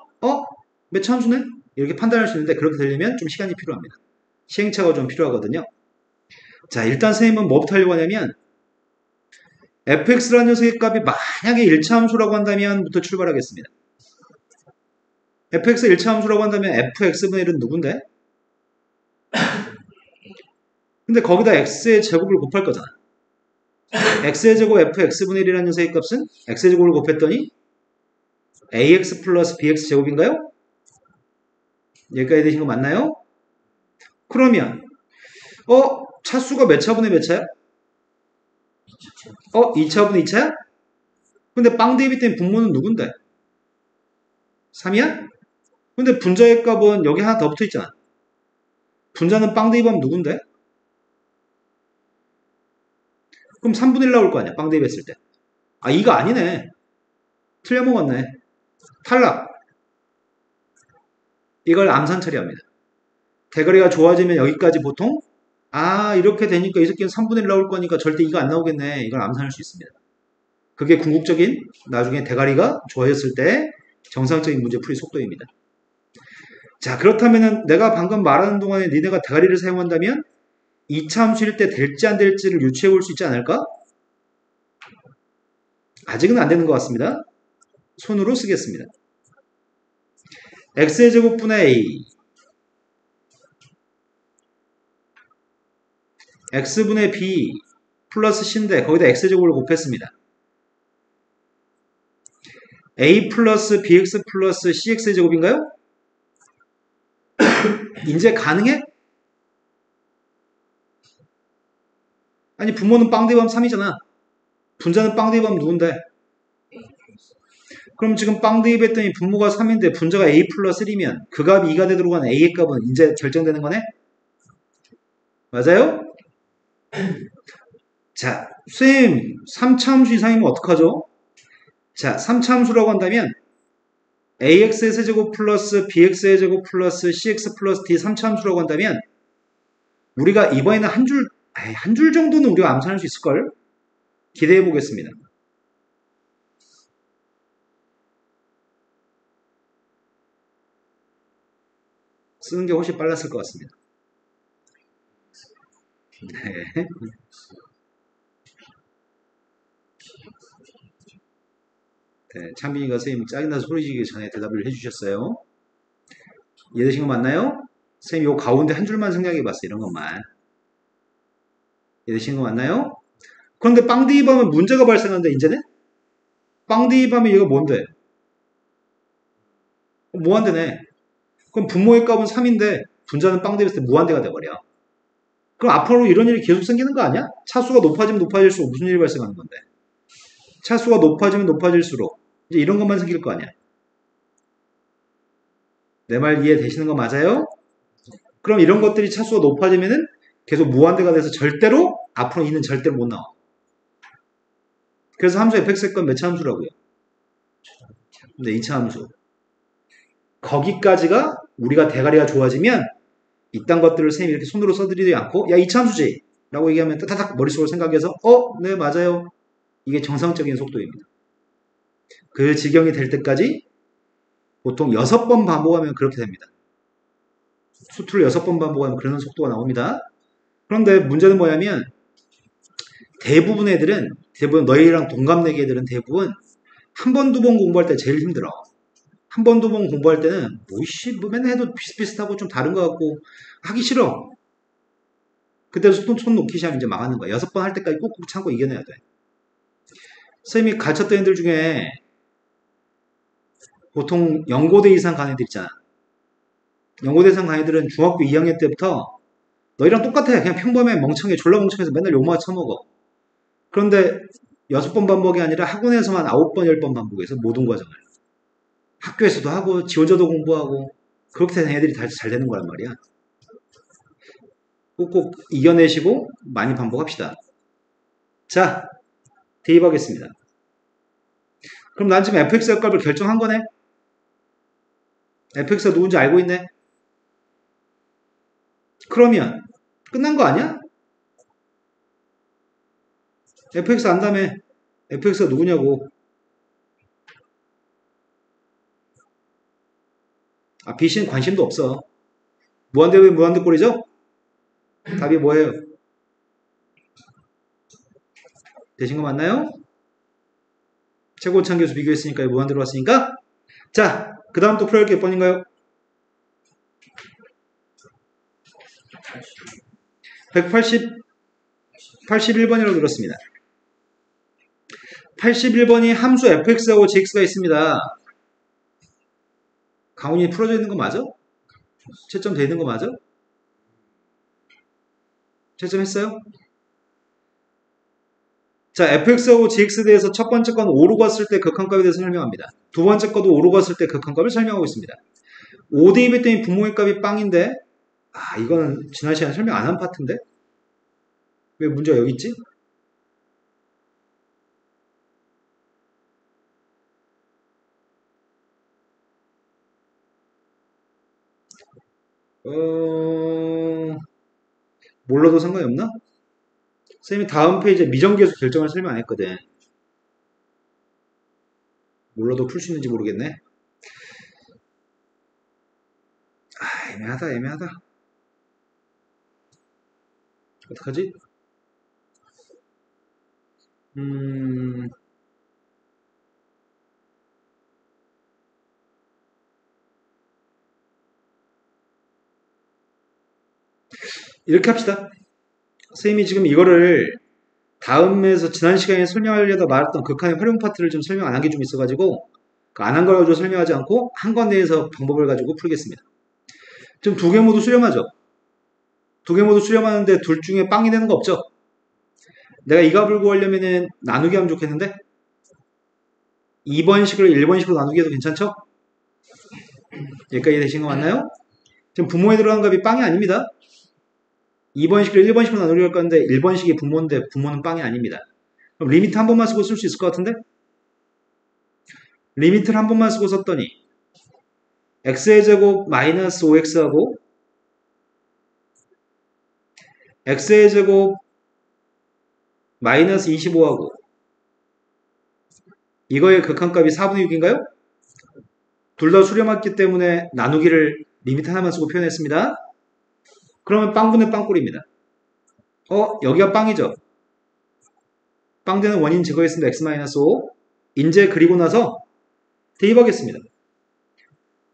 매차 함수네 이렇게 판단할 수 있는데 그렇게 되려면 좀 시간이 필요합니다. 시행착오가 좀 필요하거든요. 자, 일단 선생님은 뭐부터 하려고 하냐면 fx라는 녀석의 값이 만약에 1차 함수라고 한다면부터 출발하겠습니다. fx가 1차 함수라고 한다면 fx분의 1은 누군데? 근데 거기다 x의 제곱을 곱할 거잖아. x의 제곱 fx분의 1이라는 녀석의 값은 x의 제곱을 곱했더니 ax 플러스 bx 제곱인가요? 여기까지 되신 거 맞나요? 그러면 차수가 몇 차분의 몇 차야? 2차분의 2차야? 근데 빵 대비 때문에 분모는 누군데? 3이야? 근데 분자의 값은 여기 하나 더 붙어있잖아. 분자는 빵 대입하면 누군데? 그럼 3분의 1 나올 거 아니야, 빵 대입했을 때. 이거 아니네. 틀려먹었네. 탈락. 이걸 암산 처리합니다. 대가리가 좋아지면 여기까지 보통 이렇게 되니까 이 새끼는 3분의 1 나올 거니까 절대 이거 안 나오겠네. 이걸 암산할 수 있습니다. 그게 궁극적인 나중에 대가리가 좋아졌을 때 정상적인 문제풀이 속도입니다. 자, 그렇다면 내가 방금 말하는 동안에 니네가 대가리를 사용한다면 2차 함수일 때 될지 안 될지를 유추해 볼 수 있지 않을까? 아직은 안 되는 것 같습니다. 손으로 쓰겠습니다. x의 제곱분의 a x분의 b 플러스 c인데 거기다 x제곱을 곱했습니다. a 플러스 bx 플러스 cx의 제곱인가요? 이제 가능해? 아니 분모는 빵 대입하면 3이잖아. 분자는 빵 대입하면 누군데? 그럼 지금 빵 대입했더니 분모가 3인데 분자가 a 플러스 1이면 그 값이 2가 되도록 하는 a의 값은 이제 결정되는 거네? 맞아요? 자, 쌤 3차함수 이상이면 어떡하죠? 자, 3차함수라고 한다면 ax의 세제곱 플러스 bx의 제곱 플러스 cx 플러스 d 3차함수라고 한다면 우리가 이번에는 한 줄 정도는 우리가 암산할 수 있을걸? 기대해 보겠습니다. 쓰는 게 훨씬 빨랐을 것 같습니다. 네. 네, 창빈이가 선생님 짜증나서 소리 지르기 전에 대답을 해주셨어요. 이해되신 거 맞나요? 선생님 요 가운데 한 줄만 생략해 봤어요. 이런 것만. 이해되신 거 맞나요? 그런데 빵 대입하면 문제가 발생하는데 이제는? 빵 대입하면 이거 뭔데? 무한대네. 그럼 분모의 값은 3인데 분자는 빵 대입했을 때 무한대가 돼버려. 그럼 앞으로 이런 일이 계속 생기는 거 아니야? 차수가 높아지면 높아질수록 무슨 일이 발생하는 건데? 차수가 높아지면 높아질수록 이제 이런 것만 생길 거 아니야? 내 말 이해되시는 거 맞아요? 그럼 이런 것들이 차수가 높아지면은 계속 무한대가 돼서 절대로 앞으로 2는 절대로 못 나와. 그래서 함수 fx의 건 몇 차 함수라고요? 네, 2차 함수. 거기까지가 우리가 대가리가 좋아지면 이딴 것들을 선생님이 이렇게 손으로 써드리지 않고 야 2차 함수지 라고 얘기하면 따닥 머릿속으로 생각해서 네 맞아요. 이게 정상적인 속도입니다. 그 지경이 될 때까지 보통 6번 반복하면 그렇게 됩니다. 수투를 6번 반복하면 그런 속도가 나옵니다. 그런데 문제는 뭐냐면 대부분 애들은 대부분 너희랑 동갑내기 애들은 대부분 한 번, 두 번 공부할 때 제일 힘들어. 한 번, 두 번 공부할 때는 뭐 맨날 해도 비슷비슷하고 좀 다른 것 같고 하기 싫어. 그때 손 놓기 시작하면 이제 망하는 거야. 6번 할 때까지 꾹꾹 참고 이겨내야 돼. 선생님이 가르쳤던 애들 중에 보통 연고대 이상 간 애들 있잖아. 연고대 이상 간 애들은 중학교 2학년 때부터 너희랑 똑같아. 그냥 평범해 멍청해. 졸라 멍청해서 맨날 욕만 처먹어. 그런데 6번 반복이 아니라 학원에서만 9번, 10번 반복해서 모든 과정을. 학교에서도 하고 지 혼자도 공부하고 그렇게 되는 애들이 다 잘 되는 거란 말이야. 꼭 이겨내시고 많이 반복합시다. 자, 대입하겠습니다. 그럼 난 지금 fx의 값을 결정한 거네? fx가 누군지 알고 있네? 그러면 끝난 거 아니야? fx 안다며 fx가 누구냐고. b씨는 관심도 없어. 무한대 왜 무한대 꼴이죠? 답이 뭐예요? 되신 거 맞나요? 최고창 교수 비교했으니까 무한대로 왔으니까 자, 그 다음 또 풀어야 할 게 몇 번인가요? 81번이라고 들었습니다. 81번이 함수 fx하고 gx가 있습니다. 강훈이 풀어져 있는 거 맞아? 채점 돼 있는 거 맞아? 채점했어요? 자, fx하고 gx에 대해서 첫 번째 건 5로 갔을 때 극한값에 대해서 설명합니다. 두 번째 것도 5로 갔을 때 극한값을 설명하고 있습니다. 5 대입했더니 분모의 값이 빵인데 이거는 지난 시간에 설명 안 한 파트인데? 왜 문제가 여기 있지? 몰라도 상관이 없나? 선생님이 다음 페이지에 미정계수 결정을 설명 안 했거든. 몰라도 풀 수 있는지 모르겠네. 애매하다. 어떡하지? 이렇게 합시다. 선생님이 지금 이거를 다음에서 지난 시간에 설명하려다 말했던 극한의 활용 파트를 좀 설명 안 한 게 좀 있어가지고 안 한 걸 가지고 설명하지 않고 한 건 대해서 방법을 가지고 풀겠습니다. 지금 두 개 모두 수렴하죠? 두 개 모두 수렴하는데 둘 중에 빵이 되는 거 없죠? 내가 이 값을 구하려면은 나누기 하면 좋겠는데 2번식을 1번식으로 나누기 해도 괜찮죠? 여기까지 되신 거 맞나요? 지금 부모에 들어간 값이 빵이 아닙니다. 2번식을 1번식으로 나누려고 할 건데 1번식이 부모인데 부모는 빵이 아닙니다. 그럼 리미트 한 번만 쓰고 쓸 수 있을 것 같은데? 리미트를 한 번만 쓰고 썼더니 x의 제곱 마이너스 5x하고 x의 제곱 마이너스 25하고 이거의 극한값이 4분의 6인가요? 둘 다 수렴했기 때문에 나누기를 리미트 하나만 쓰고 표현했습니다. 그러면 빵분의 빵꼴입니다. 여기가 빵이죠? 빵 되는 원인 제거했습니다. x-5 인제 그리고 나서 대입하겠습니다.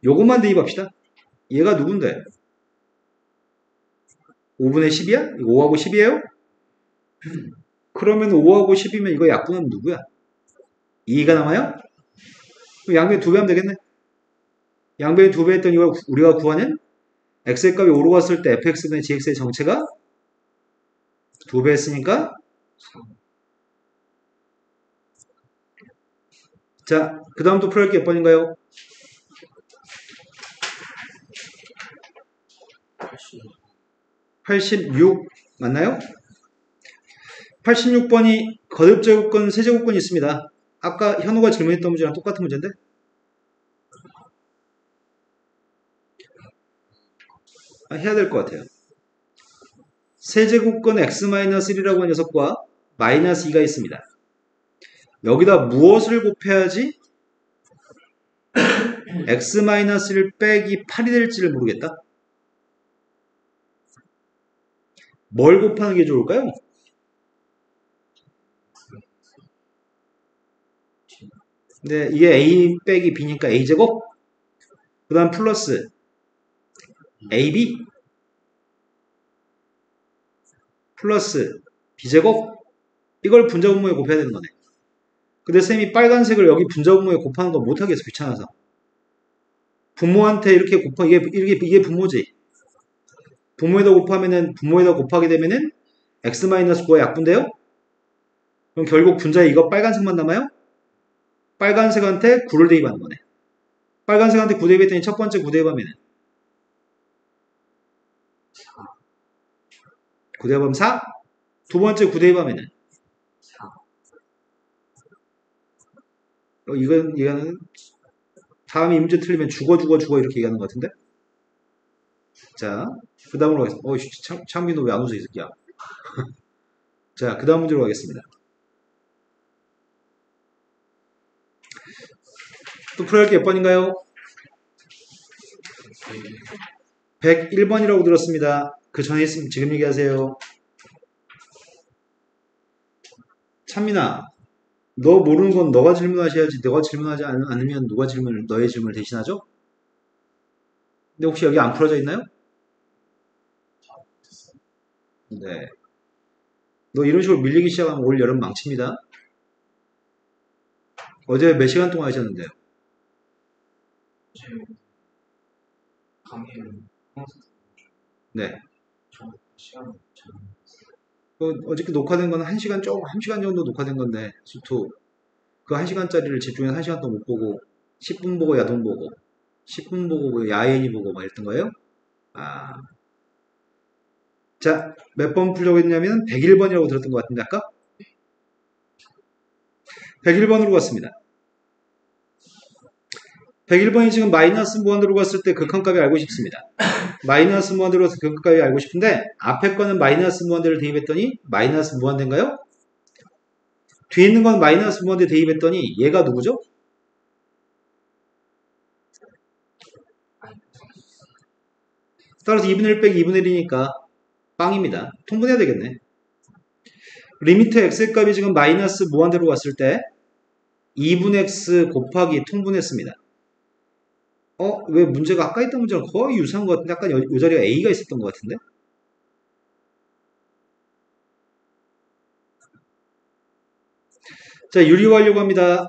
요것만 대입합시다. 얘가 누군데? 5분의 10이야? 이거 5하고 10이에요? 그러면 5하고 10이면 이거 약분은 누구야? 2가 남아요? 양변 2배 하면 되겠네. 양변 2배 했더니 이걸 우리가 구하는 x의 값이 5로 갔을 때 fx분의 gx의 정체가 2배 했으니까 자, 그 다음 또 풀어할 게 몇 번인가요? 86 맞나요? 86번이 거듭제곱권, 세제곱권이 있습니다. 아까 현우가 질문했던 문제랑 똑같은 문제인데? 해야 될 것 같아요. 세제곱권 x-1이라고 하는 녀석과 마이너스 2가 있습니다. 여기다 무엇을 곱해야지 x-1 빼기 8이 될지를 모르겠다. 뭘 곱하는 게 좋을까요? 네, 이게 a 빼기 b니까 a제곱 그 다음 플러스 ab 플러스 b제곱 이걸 분자분모에 곱해야 되는 거네. 근데 쌤이 빨간색을 여기 분자분모에 곱하는 거 못하겠어. 귀찮아서. 부모한테 이렇게 이게 부모지. 부모에다 곱하면은 부모에다 곱하게 되면은 x-9가 약분돼요? 그럼 결국 분자에 이거 빨간색만 남아요? 빨간색한테 9를 대입하는 거네. 빨간색한테 9 대입했더니 첫 번째 9 대입하면은 9 대입하면 4? 두 번째 9 대입하면은 이거는 다음에 이 문제 틀리면 죽어 이렇게 얘기하는 것 같은데? 자, 그 다음으로 가겠습니다. 참기 너 왜 안 웃어 이 새끼야. 자, 그 다음 문제로 가겠습니다. 또 풀어야 할 게 몇 번인가요? 101번이라고 들었습니다. 그 전에 있으면 지금 얘기하세요. 찬민아, 너 모르는 건 너가 질문하셔야지. 너가 질문하지 않으면 누가 너의 질문을 대신하죠? 근데 혹시 여기 안 풀어져 있나요? 네. 너 이런 식으로 밀리기 시작하면 올 여름 망칩니다. 어제 몇 시간 동안 하셨는데요? 네. 어저께 녹화된 건 1시간 정도 녹화된 건데, 수투. 그 1시간짜리를 집중해서 1시간 동안 못 보고, 10분 보고 야동 보고, 10분 보고 야예니 보고 막 이랬던 거예요? 자, 몇 번 풀려고 했냐면 101번이라고 들었던 것 같은데 아까? 101번으로 갔습니다. 101번이 지금 마이너스 무한대로 갔을 때 극한값이 알고 싶습니다. 마이너스 무한대로 가서 극한값이 알고 싶은데 앞에 거는 마이너스 무한대를 대입했더니 마이너스 무한대인가요? 뒤에 있는 건 마이너스 무한대 대입했더니 얘가 누구죠? 따라서 2분의 1 빼기 2분의 1이니까 빵입니다. 통분해야 되겠네. 리미트 x의 값이 지금 마이너스 무한대로 갔을 때 2분의 x 곱하기 통분했습니다. 왜 문제가 아까 있던 문제랑 거의 유사한 것 같은데 약간 이 자리가 a가 있었던 것 같은데? 자, 유리화하려고 합니다.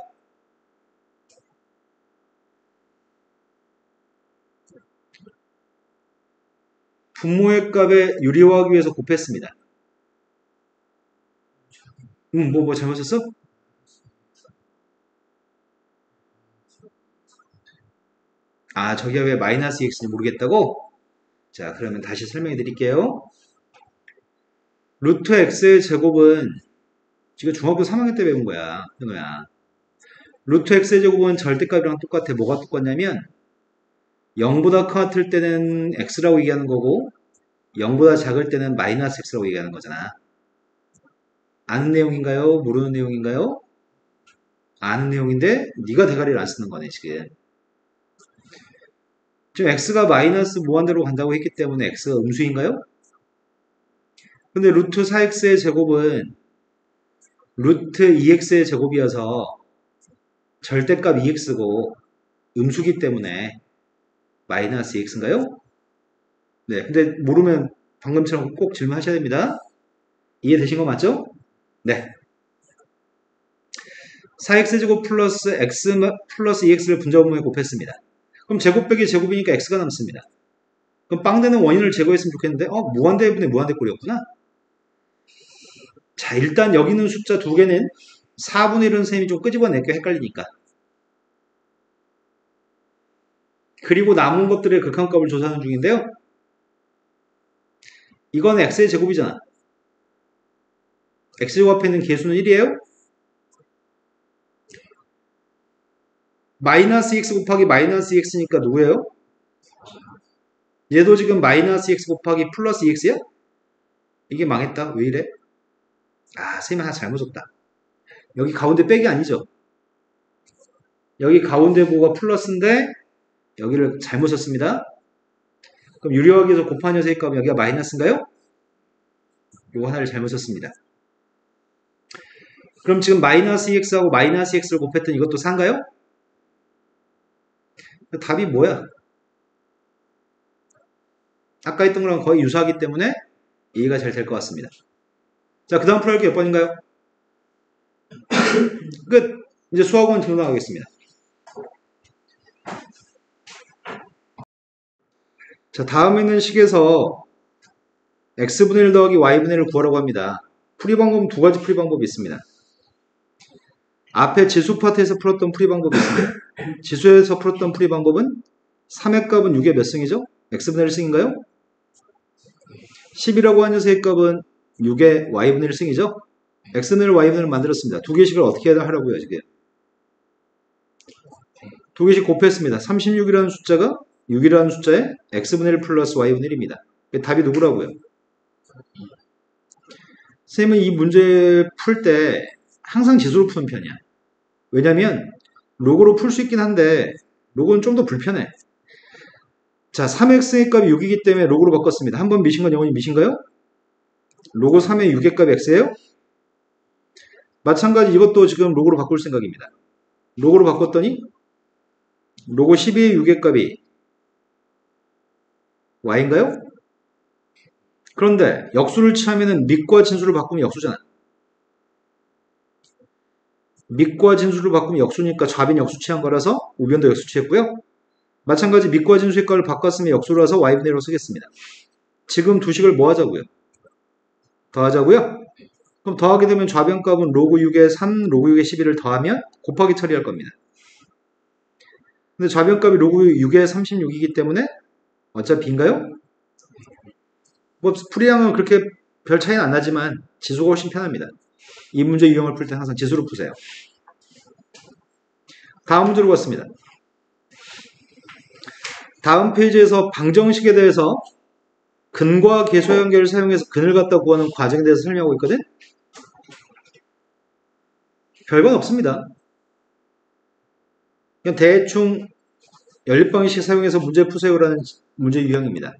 분모의 값에 유리화하기 위해서 곱했습니다. 뭐 잘못 썼어? 아, 저기가 왜 마이너스 x인지 모르겠다고? 자, 그러면 다시 설명해 드릴게요. 루트 x의 제곱은 지금 중학교 3학년 때 배운 거야, 현우야. 루트 x의 제곱은 절대값이랑 똑같아. 뭐가 똑같냐면 0보다 커질 때는 x라고 얘기하는 거고 0보다 작을 때는 마이너스 x라고 얘기하는 거잖아. 아는 내용인가요? 모르는 내용인가요? 아는 내용인데 네가 대가리를 안 쓰는 거네 지금. 지금 x가 마이너스 무한대로 간다고 했기 때문에 x가 음수인가요? 근데 루트 4x의 제곱은 루트 2x의 제곱이어서 절대값 2x고 음수기 때문에 마이너스 2x인가요? 네, 근데 모르면 방금처럼 꼭 질문하셔야 됩니다. 이해되신 거 맞죠? 네. 4x제곱 플러스 x 플러스 2x를 분자분모에 곱했습니다. 그럼 제곱 빼기 제곱이니까 x가 남습니다. 그럼 빵되는 원인을 제거했으면 좋겠는데 무한대분의 무한대 꼴이었구나. 자, 일단 여기 있는 숫자 두 개는 4분의 1은 셈이 좀 끄집어낼게요. 헷갈리니까. 그리고 남은 것들의 극한값을 조사하는 중인데요. 이건 x의 제곱이잖아. x제곱 앞에 있는 개수는 1이에요. 마이너스 x 곱하기 마이너스 x니까 누구예요? 얘도 지금 마이너스 x 곱하기 플러스 2x야? 이게 망했다. 왜 이래? 아, 쌤이 하나 잘못 줬다. 여기 가운데 빼기 아니죠? 여기 가운데 뭐가 플러스인데 여기를 잘못 썼습니다. 그럼 유리화기에서 곱한 녀석의 값은 여기가 마이너스인가요? 요거 하나를 잘못 썼습니다. 그럼 지금 마이너스 2x하고 마이너스 x를 곱했더니 이것도 4인가요? 답이 뭐야? 아까 했던 거랑 거의 유사하기 때문에 이해가 잘 될 것 같습니다. 자, 그 다음 풀어할 게 몇 번인가요? 끝! 이제 수학원 등록하겠습니다. 자, 다음 있는 식에서 x분의 1 더하기 y분의 1을 구하라고 합니다. 풀이 방법은 두 가지 풀이 방법이 있습니다. 앞에 지수 파트에서 풀었던 풀이 방법이 있습니다. 지수에서 풀었던 풀이 방법은 3의 값은 6의 몇 승이죠? x분의 1승인가요? 10이라고 하는 녀석의 값은 6의 y분의 1승이죠? x분의 1, y분의 1을 만들었습니다. 두 개씩을 어떻게 하라고요, 지금? 두 개씩 곱했습니다. 36이라는 숫자가 6이라는 숫자에 x분의 1 플러스 y분의 1입니다. 답이 누구라고요? 쌤은 이 문제 풀 때 항상 지수로 푸는 편이야. 왜냐면 로그로 풀 수 있긴 한데 로그는 좀 더 불편해. 자, 3x의 값이 6이기 때문에 로그로 바꿨습니다. 한번 미신 건 영원히 미신가요? 로그 3의 6의 값이 x예요? 마찬가지 이것도 지금 로그로 바꿀 생각입니다. 로그로 바꿨더니 로그 12의 6의 값이 y인가요? 그런데 역수를 취하면 밑과 진수를 바꾸면 역수잖아. 밑과 진수를 바꾸면 역수니까 좌변 역수 취한 거라서 우변도 역수 취했고요. 마찬가지 밑과 진수의 값을 바꿨으면 역수라서 y분의 1로 쓰겠습니다. 지금 두 식을 뭐 하자고요? 더하자고요? 그럼 더하게 되면 좌변 값은 로그 6에 3, 로그 6에 11을 더하면 곱하기 처리할 겁니다. 근데 좌변 값이 로그 6에 36이기 때문에 어차피 인가요? 뭐 풀이량은 그렇게 별 차이는 안 나지만 지수가 훨씬 편합니다. 이 문제 유형을 풀 때 항상 지수로 푸세요. 다음 문제로 갔습니다. 다음 페이지에서 방정식에 대해서 근과 계수의 관계를 사용해서 근을 갖다 구하는 과정에 대해서 설명하고 있거든? 별건 없습니다. 그냥 대충 연립방식 사용해서 문제 푸세요라는 문제 유형입니다.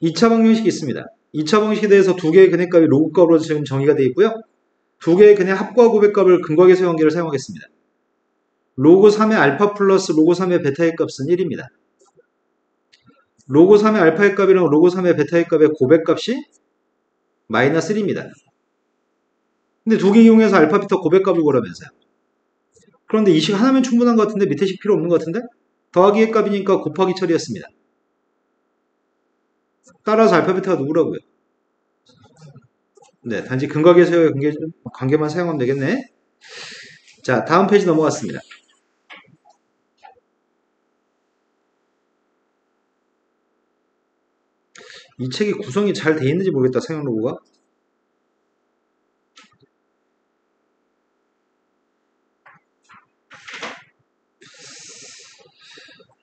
2차 방정식이 있습니다. 2차 방식에 대해서 두 개의 근의 값이 로그값으로 지금 정의가 되어 있고요. 두 개의 근의 합과 곱의 값을 근과 계수의 관계를 사용하겠습니다. 로그 3의 알파 플러스 로그 3의 베타의 값은 1입니다. 로그 3의 알파의 값이랑 로그 3의 베타의 값의 곱의 값이 마이너스 1입니다. 근데 두 개 이용해서 알파, 베타 고백값을 구하라면서요. 그런데 이 식 하나면 충분한 것 같은데 밑에 식 필요 없는 것 같은데? 더하기의 값이니까 곱하기 처리했습니다. 따라서 알파, 베타가 누구라고요? 네, 단지 근각에서의 관계만 사용하면 되겠네. 자, 다음 페이지 넘어갔습니다. 이 책이 구성이 잘 돼 있는지 모르겠다, 사용 로고가.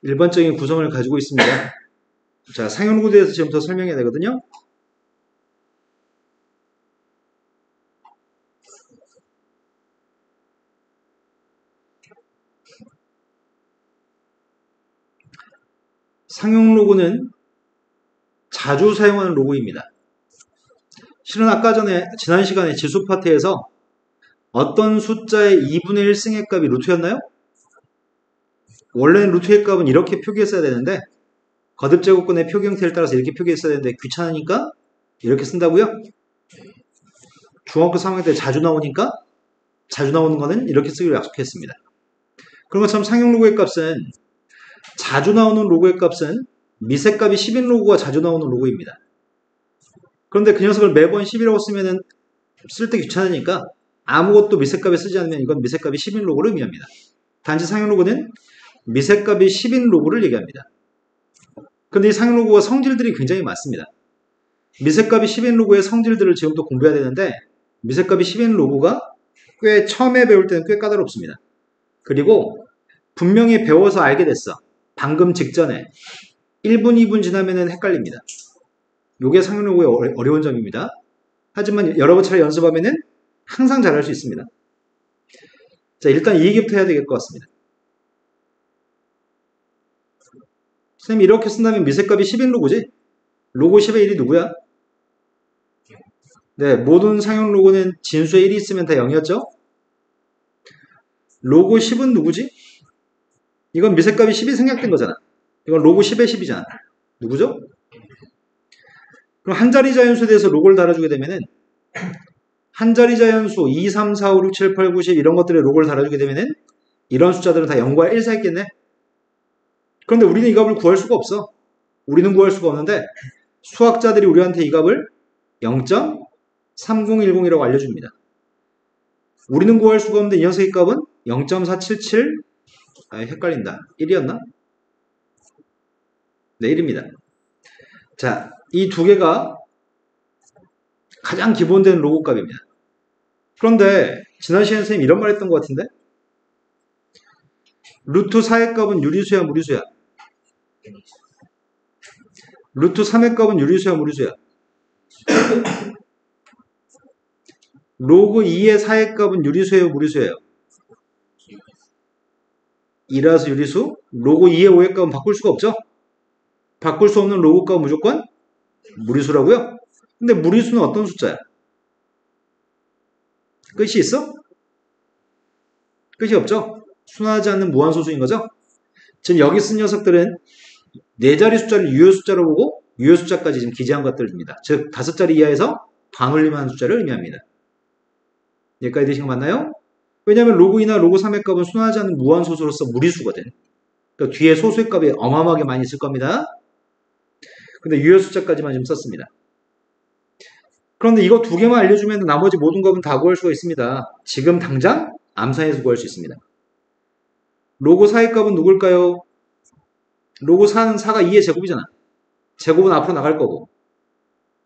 일반적인 구성을 가지고 있습니다. 자, 상용 로고에 대해서 지금부터 설명해야 되거든요. 상용 로고는 자주 사용하는 로고입니다. 실은 아까 전에 지난 시간에 지수 파트에서 어떤 숫자의 2분의 1 승의 값이 루트였나요? 원래는 루트의 값은 이렇게 표기했어야 되는데 거듭제곱근의 표기 형태를 따라서 이렇게 표기했어야 되는데 귀찮으니까 이렇게 쓴다고요? 중학교 3학년 때 자주 나오니까 자주 나오는 거는 이렇게 쓰기로 약속했습니다. 그런 것처럼 상용 로고의 값은 자주 나오는 로고의 값은 미세값이 10인 로고가 자주 나오는 로고입니다. 그런데 그 녀석을 매번 10이라고 쓰면은 쓸 때 귀찮으니까 아무것도 미세값에 쓰지 않으면 이건 미세값이 10인 로고를 의미합니다. 단지 상용 로고는 미세값이 10인 로고를 얘기합니다. 근데 이 상용 로고가 성질들이 굉장히 많습니다. 미세값이 10인 로고의 성질들을 지금도 공부해야 되는데 미세값이 10인 로고가 꽤 처음에 배울 때는 꽤 까다롭습니다. 그리고 분명히 배워서 알게 됐어. 방금 직전에 1분, 2분 지나면은 헷갈립니다. 요게 상용 로고의 어려운 점입니다. 하지만 여러 차례 연습하면은 항상 잘할 수 있습니다. 자, 일단 이 얘기부터 해야 될 것 같습니다. 선생님 이렇게 쓴다면 미세값이 10인 로고지? 로고 10의 1이 누구야? 네, 모든 상용 로고는 진수에 1이 있으면 다 0이었죠? 로고 10은 누구지? 이건 미세값이 10이 생략된 거잖아. 이건 로고 10의 10이잖아. 누구죠? 그럼 한 자리 자연수에 대해서 로고를 달아주게 되면은 한 자리 자연수 2, 3, 4, 5, 6, 7, 8, 9, 10 이런 것들에 로고를 달아주게 되면은 이런 숫자들은 다 0과 1 사이 있겠네. 그런데 우리는 이 값을 구할 수가 없어. 우리는 구할 수가 없는데 수학자들이 우리한테 이 값을 0.3010이라고 알려줍니다. 우리는 구할 수가 없는데 이 녀석의 값은 0.477 헷갈린다. 1이었나? 네, 1입니다. 자, 이 두 개가 가장 기본된 로고 값입니다. 그런데 지난 시간에 선생님 이런 말 했던 것 같은데 루트 4의 값은 유리수야 무리수야? 루트 3의 값은 유리수야 무리수야? 로그 2의 4의 값은 유리수예요 무리수예요? 2라서 유리수? 로그 2의 5의 값은 바꿀 수가 없죠? 바꿀 수 없는 로그 값은 무조건 무리수라고요? 근데 무리수는 어떤 숫자야? 끝이 있어? 끝이 없죠? 순하지 않는 무한소수인 거죠? 지금 여기 쓴 녀석들은 4자리 숫자를 유효 숫자로 보고 유효 숫자까지 지금 기재한 것들입니다. 즉 5자리 이하에서 반올림하는 숫자를 의미합니다. 여기까지 되신 거 맞나요? 왜냐하면 로그 2나 로그 3의 값은 순하지 않는 무한소수로서 무리수거든. 그러니까 뒤에 소수의 값이 어마어마하게 많이 있을 겁니다. 근데 유효 숫자까지만 좀 썼습니다. 그런데 이거 두 개만 알려주면 나머지 모든 값은 다 구할 수가 있습니다. 지금 당장 암산해서 구할 수 있습니다. 로그 4의 값은 누굴까요? 로그 4는 4가 2의 제곱이잖아. 제곱은 앞으로 나갈 거고.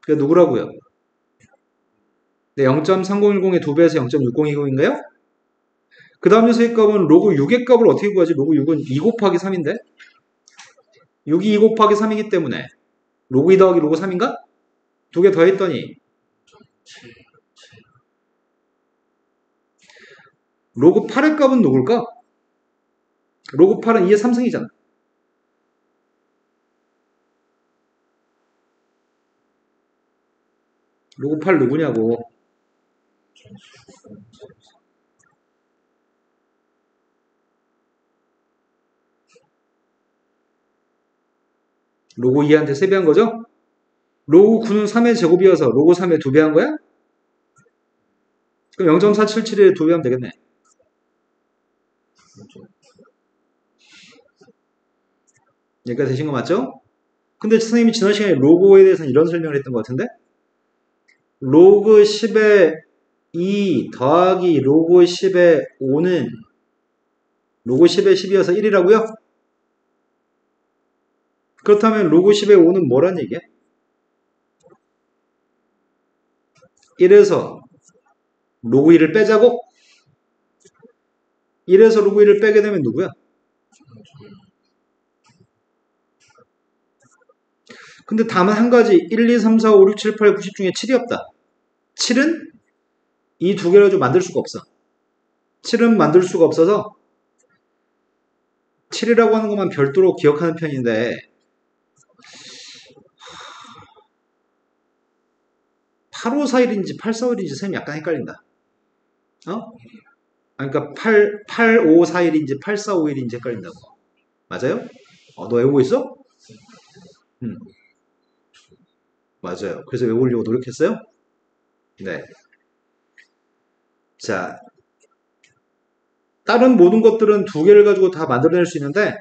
그게 누구라고요? 네, 0.3010의 2배에서 0.6020인가요? 그 다음 녀석의 값은 로그 6의 값을 어떻게 구하지? 로그 6은 2 곱하기 3인데? 6이 2 곱하기 3이기 때문에 로그 2 더하기 로그 3인가? 두 개 더했더니 로그 8의 값은 누굴까? 로그 8은 2의 3승이잖아. 로그 8 누구냐고. 로그 2한테 3배한 거죠? 로그 9는 3의 제곱이어서 로그 3의 2배 한 거야? 그럼 0.477에 2배 하면 되겠네. 여기까지 되신 거 맞죠? 근데 선생님이 지난 시간에 로그에 대해서는 이런 설명을 했던 것 같은데 로그 10의 2 더하기 로그 10의 5는 로그 10의 10이어서 1이라고요? 그렇다면 로그 10의 5는 뭐란 얘기야? 1에서 로그 1을 빼자고? 1에서 로그 1을 빼게 되면 누구야? 근데 다만 한 가지 1, 2, 3, 4, 5, 6, 7, 8, 9, 10 중에 7이 없다. 7은 이 두 개를 가지고 만들 수가 없어. 7은 만들 수가 없어서 7이라고 하는 것만 별도로 기억하는 편인데 8541인지 841인지 셈이 약간 헷갈린다. 어? 그러니까 8541인지 8451인지 헷갈린다고. 맞아요? 너 외우고 있어? 맞아요. 그래서 외우려고 노력했어요? 네. 자, 다른 모든 것들은 두 개를 가지고 다 만들어낼 수 있는데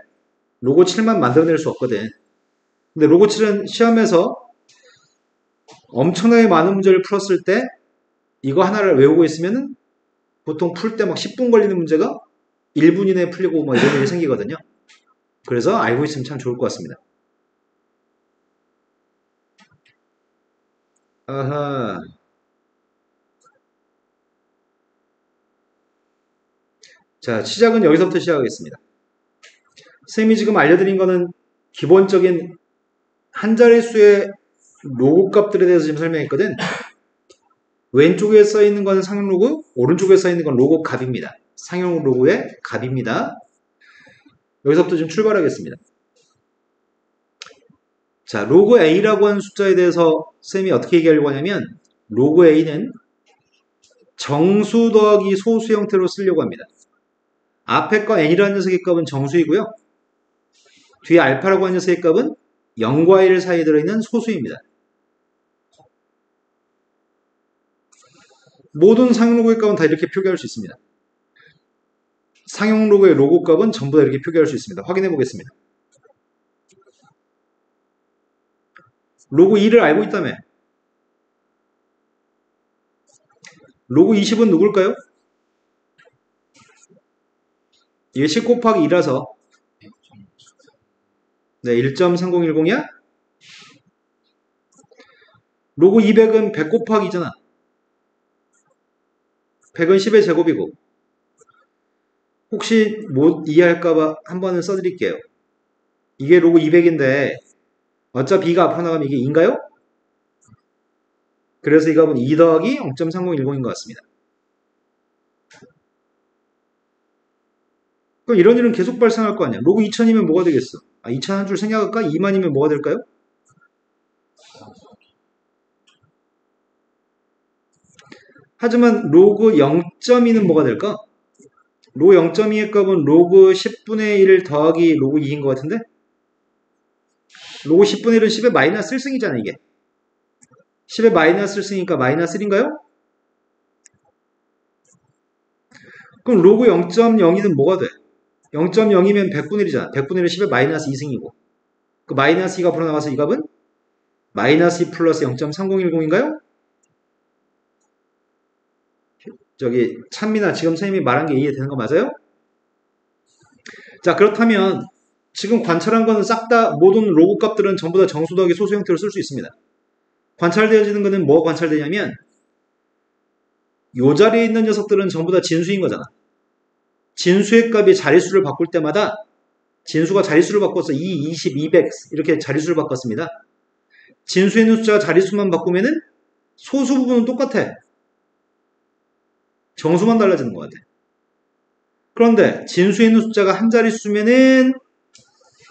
로고 7만 만들어낼 수 없거든. 근데 로고 7은 시험에서 엄청나게 많은 문제를 풀었을 때 이거 하나를 외우고 있으면 보통 풀 때 막 10분 걸리는 문제가 1분 이내에 풀리고 뭐 이런 일이 생기거든요. 그래서 알고 있으면 참 좋을 것 같습니다. 아하. 자, 시작은 여기서부터 시작하겠습니다. 선생님이 지금 알려드린 거는 기본적인 한 자릿수의 로그 값들에 대해서 지금 설명했거든. 왼쪽에 써 있는 건 상용 로그, 오른쪽에 써 있는 건 로그 값입니다. 상용 로그의 값입니다. 여기서부터 지금 출발하겠습니다. 자, 로그 A라고 하는 숫자에 대해서 쌤이 어떻게 얘기하려고 하냐면 로그 A는 정수 더하기 소수 형태로 쓰려고 합니다. 앞에 거 n이라는 녀석의 값은 정수이고요. 뒤에 알파라고 하는 녀석의 값은 0과 1 사이에 들어있는 소수입니다. 모든 상용 로그의 값은 다 이렇게 표기할 수 있습니다. 상용 로그의 로그 값은 전부 다 이렇게 표기할 수 있습니다. 확인해 보겠습니다. 로그 2를 알고 있다며. 로그 20은 누굴까요? 이게 10 곱하기 2라서 네, 1.3010이야? 로그 200은 100 곱하기잖아. 100은 10의 제곱이고 혹시 못 이해할까봐 한 번은 써드릴게요. 이게 로그 200인데 어차피 2가 앞으로 나가면 이게 2인가요? 그래서 이 값은 2 더하기 0.3010인 것 같습니다. 그럼 이런 일은 계속 발생할 거 아니야. 로그 2000이면 뭐가 되겠어? 2000 한 줄 생략할까? 2만이면 뭐가 될까요? 하지만 로그 0.2는 뭐가 될까? 로그 0.2의 값은 로그 10분의 1 더하기 로그 2인 것 같은데? 로그 10분의 1은 10의 마이너스 1승이잖아 이게. 10의 마이너스 1승이니까 마이너스 1인가요? 그럼 로그 0.02는 뭐가 돼? 0.0이면 100분의 1이잖아. 100분의 1은 10의 마이너스 2승이고 그 마이너스 2가 앞으로 나가서 이 값은 마이너스 2 플러스 0.3010인가요? 저기 찬미나 지금 선생님이 말한 게 이해되는 거 맞아요? 자, 그렇다면 지금 관찰한 거는 싹 다 모든 로그 값들은 전부 다 정수 더하기 소수 형태로 쓸 수 있습니다. 관찰되어지는 거는 뭐가 관찰되냐면 이 자리에 있는 녀석들은 전부 다 진수인 거잖아. 진수의 값이 자릿수를 바꿀 때마다 진수가 자릿수를 바꿔서 2, 20, 200 이렇게 자릿수를 바꿨습니다. 진수에 있는 숫자가 자릿수만 바꾸면은 소수 부분은 똑같아. 정수만 달라지는 것 같아. 그런데 진수에 있는 숫자가 한 자릿수면은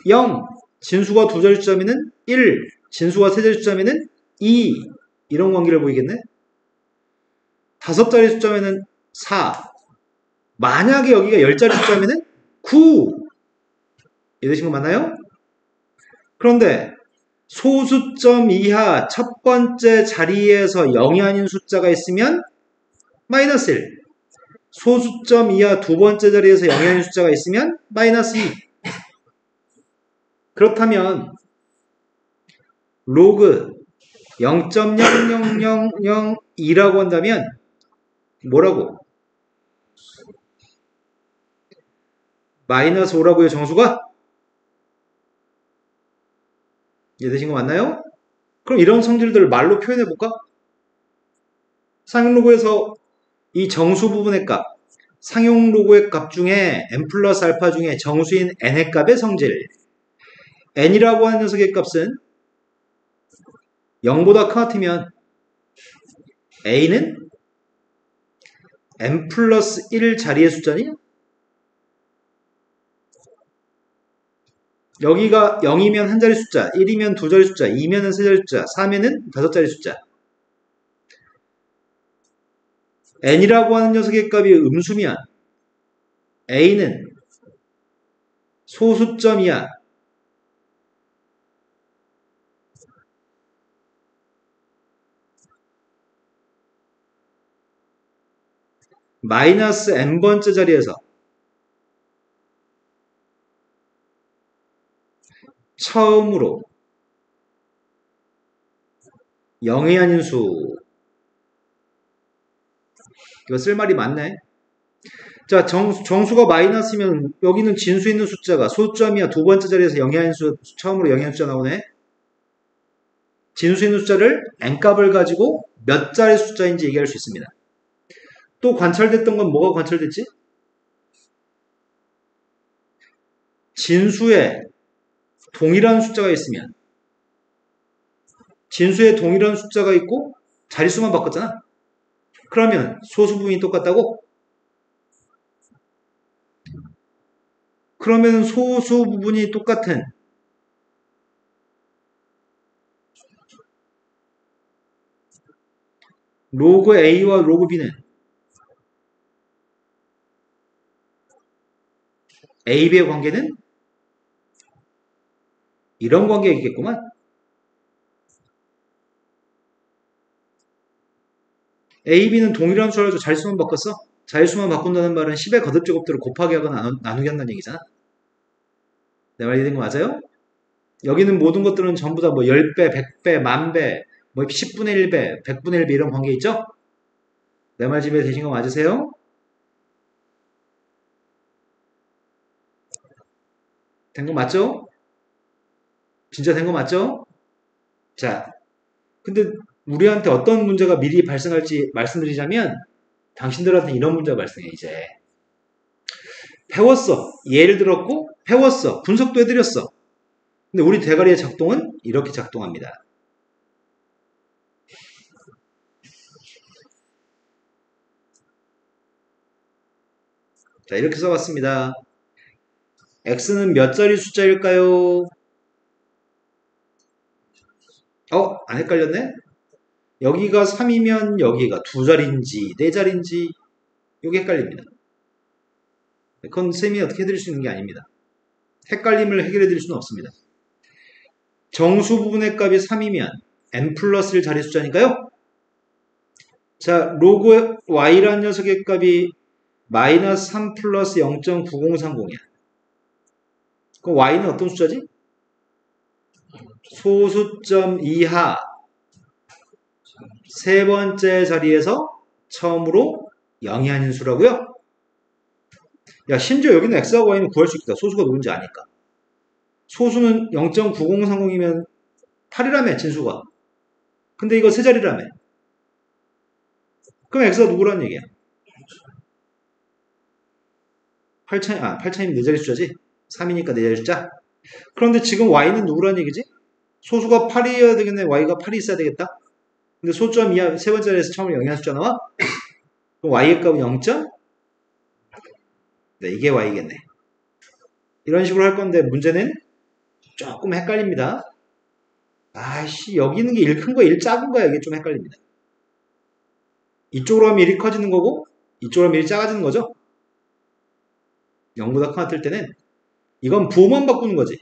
0, 진수가 두 자릿수자면은 1, 진수가 세 자릿수자면은 2 이런 관계를 보이겠네. 다섯 자릿수자면은 4. 만약에 여기가 10자릿수자면은 9. 이해되신 거 맞나요? 그런데 소수점 이하 첫 번째 자리에서 0이 아닌 숫자가 있으면 마이너스 1. 소수점 이하 두 번째 자리에서 영향의 숫자가 있으면 마이너스 2. 그렇다면 로그 0.00002라고 한다면 뭐라고? 마이너스 5라고요, 정수가? 이해되신 거 맞나요? 그럼 이런 성질들을 말로 표현해볼까? 상용 로그에서 이 정수 부분의 값, 상용 로그의 값 중에 n 플러스 알파 중에 정수인 n의 값의 성질, n이라고 하는 녀석의 값은 0보다 같으면 a는 n 플러스 1 자리의 숫자니? 여기가 0이면 한 자리 숫자, 1이면 두 자리 숫자, 2면은 세 자리 숫자, 3면은 다섯 자리 숫자. n이라고 하는 녀석의 값이 음수면 a는 소수점이야. 마이너스 n번째 자리에서 처음으로 0이 아닌 수. 이거 쓸 말이 많네. 자, 정수가 마이너스면 여기는 진수 있는 숫자가 소수점이야. 두 번째 자리에서 0이 아닌 수, 처음으로 0이 아닌 숫자 나오네. 진수 있는 숫자를 n값을 가지고 몇 자리 숫자인지 얘기할 수 있습니다. 또 관찰됐던 건 뭐가 관찰됐지? 진수에 동일한 숫자가 있으면 진수에 동일한 숫자가 있고 자릿수만 바꿨잖아. 그러면 소수 부분이 똑같다고? 그러면 소수 부분이 똑같은 로그 A와 로그 B는 A, B의 관계는 이런 관계가 있겠구만. A, B는 동일한 수를 가지고 자릿수만 바꿨어. 자릿수만 바꾼다는 말은 10의 거듭제곱들을 곱하기 하거나 나누기 한다는 얘기잖아. 내 말 이해된 거 맞아요? 여기는 모든 것들은 전부 다 뭐 10배, 100배, 만배, 뭐 10분의 1배, 100분의 1배 이런 관계 있죠? 내 말 집에 되신 거 맞으세요? 된 거 맞죠? 진짜 된 거 맞죠? 자, 근데 우리한테 어떤 문제가 미리 발생할지 말씀드리자면 당신들한테 이런 문제가 발생해 이제. 배웠어. 예를 들었고 배웠어. 분석도 해드렸어. 근데 우리 대가리의 작동은 이렇게 작동합니다. 자, 이렇게 써봤습니다. x는 몇 자리 숫자일까요? 안 헷갈렸네? 여기가 3이면 여기가 두 자리인지 네 자리인지 이게 헷갈립니다. 그건 쌤이 어떻게 해드릴 수 있는 게 아닙니다. 헷갈림을 해결해 드릴 수는 없습니다. 정수 부분의 값이 3이면 n 플러스 1 자리 숫자니까요. 자, 로그 y라는 녀석의 값이 마이너스 3 플러스 0.9030이야. 그럼 y는 어떤 숫자지? 소수점 이하 세 번째 자리에서 처음으로 0이 아닌 수라고요? 야, 심지어 여기는 x하고 y는 구할 수 있겠다. 소수가 누군지 아니까. 소수는 0.9030이면 8이라며, 진수가. 근데 이거 세 자리라며. 그럼 x가 누구란 얘기야? 8차이면 네 자리 숫자지? 3이니까 네 자리 숫자? 그런데 지금 y는 누구란 얘기지? 소수가 8이어야 되겠네. y가 8이 있어야 되겠다. 근데 소점 이하 세 번째 자리에서 처음으로 0이 숫자 나와? 그럼 y의 값은 0. 네, 이게 y겠네. 이런 식으로 할 건데 문제는 조금 헷갈립니다. 아이씨, 여기 있는 게 1 큰 거야, 1 작은 거야. 이게 좀 헷갈립니다. 이쪽으로 하면 1이 커지는 거고 이쪽으로 하면 1이 작아지는 거죠. 0보다 큰 같을 때는 이건 부호만 바꾸는 거지.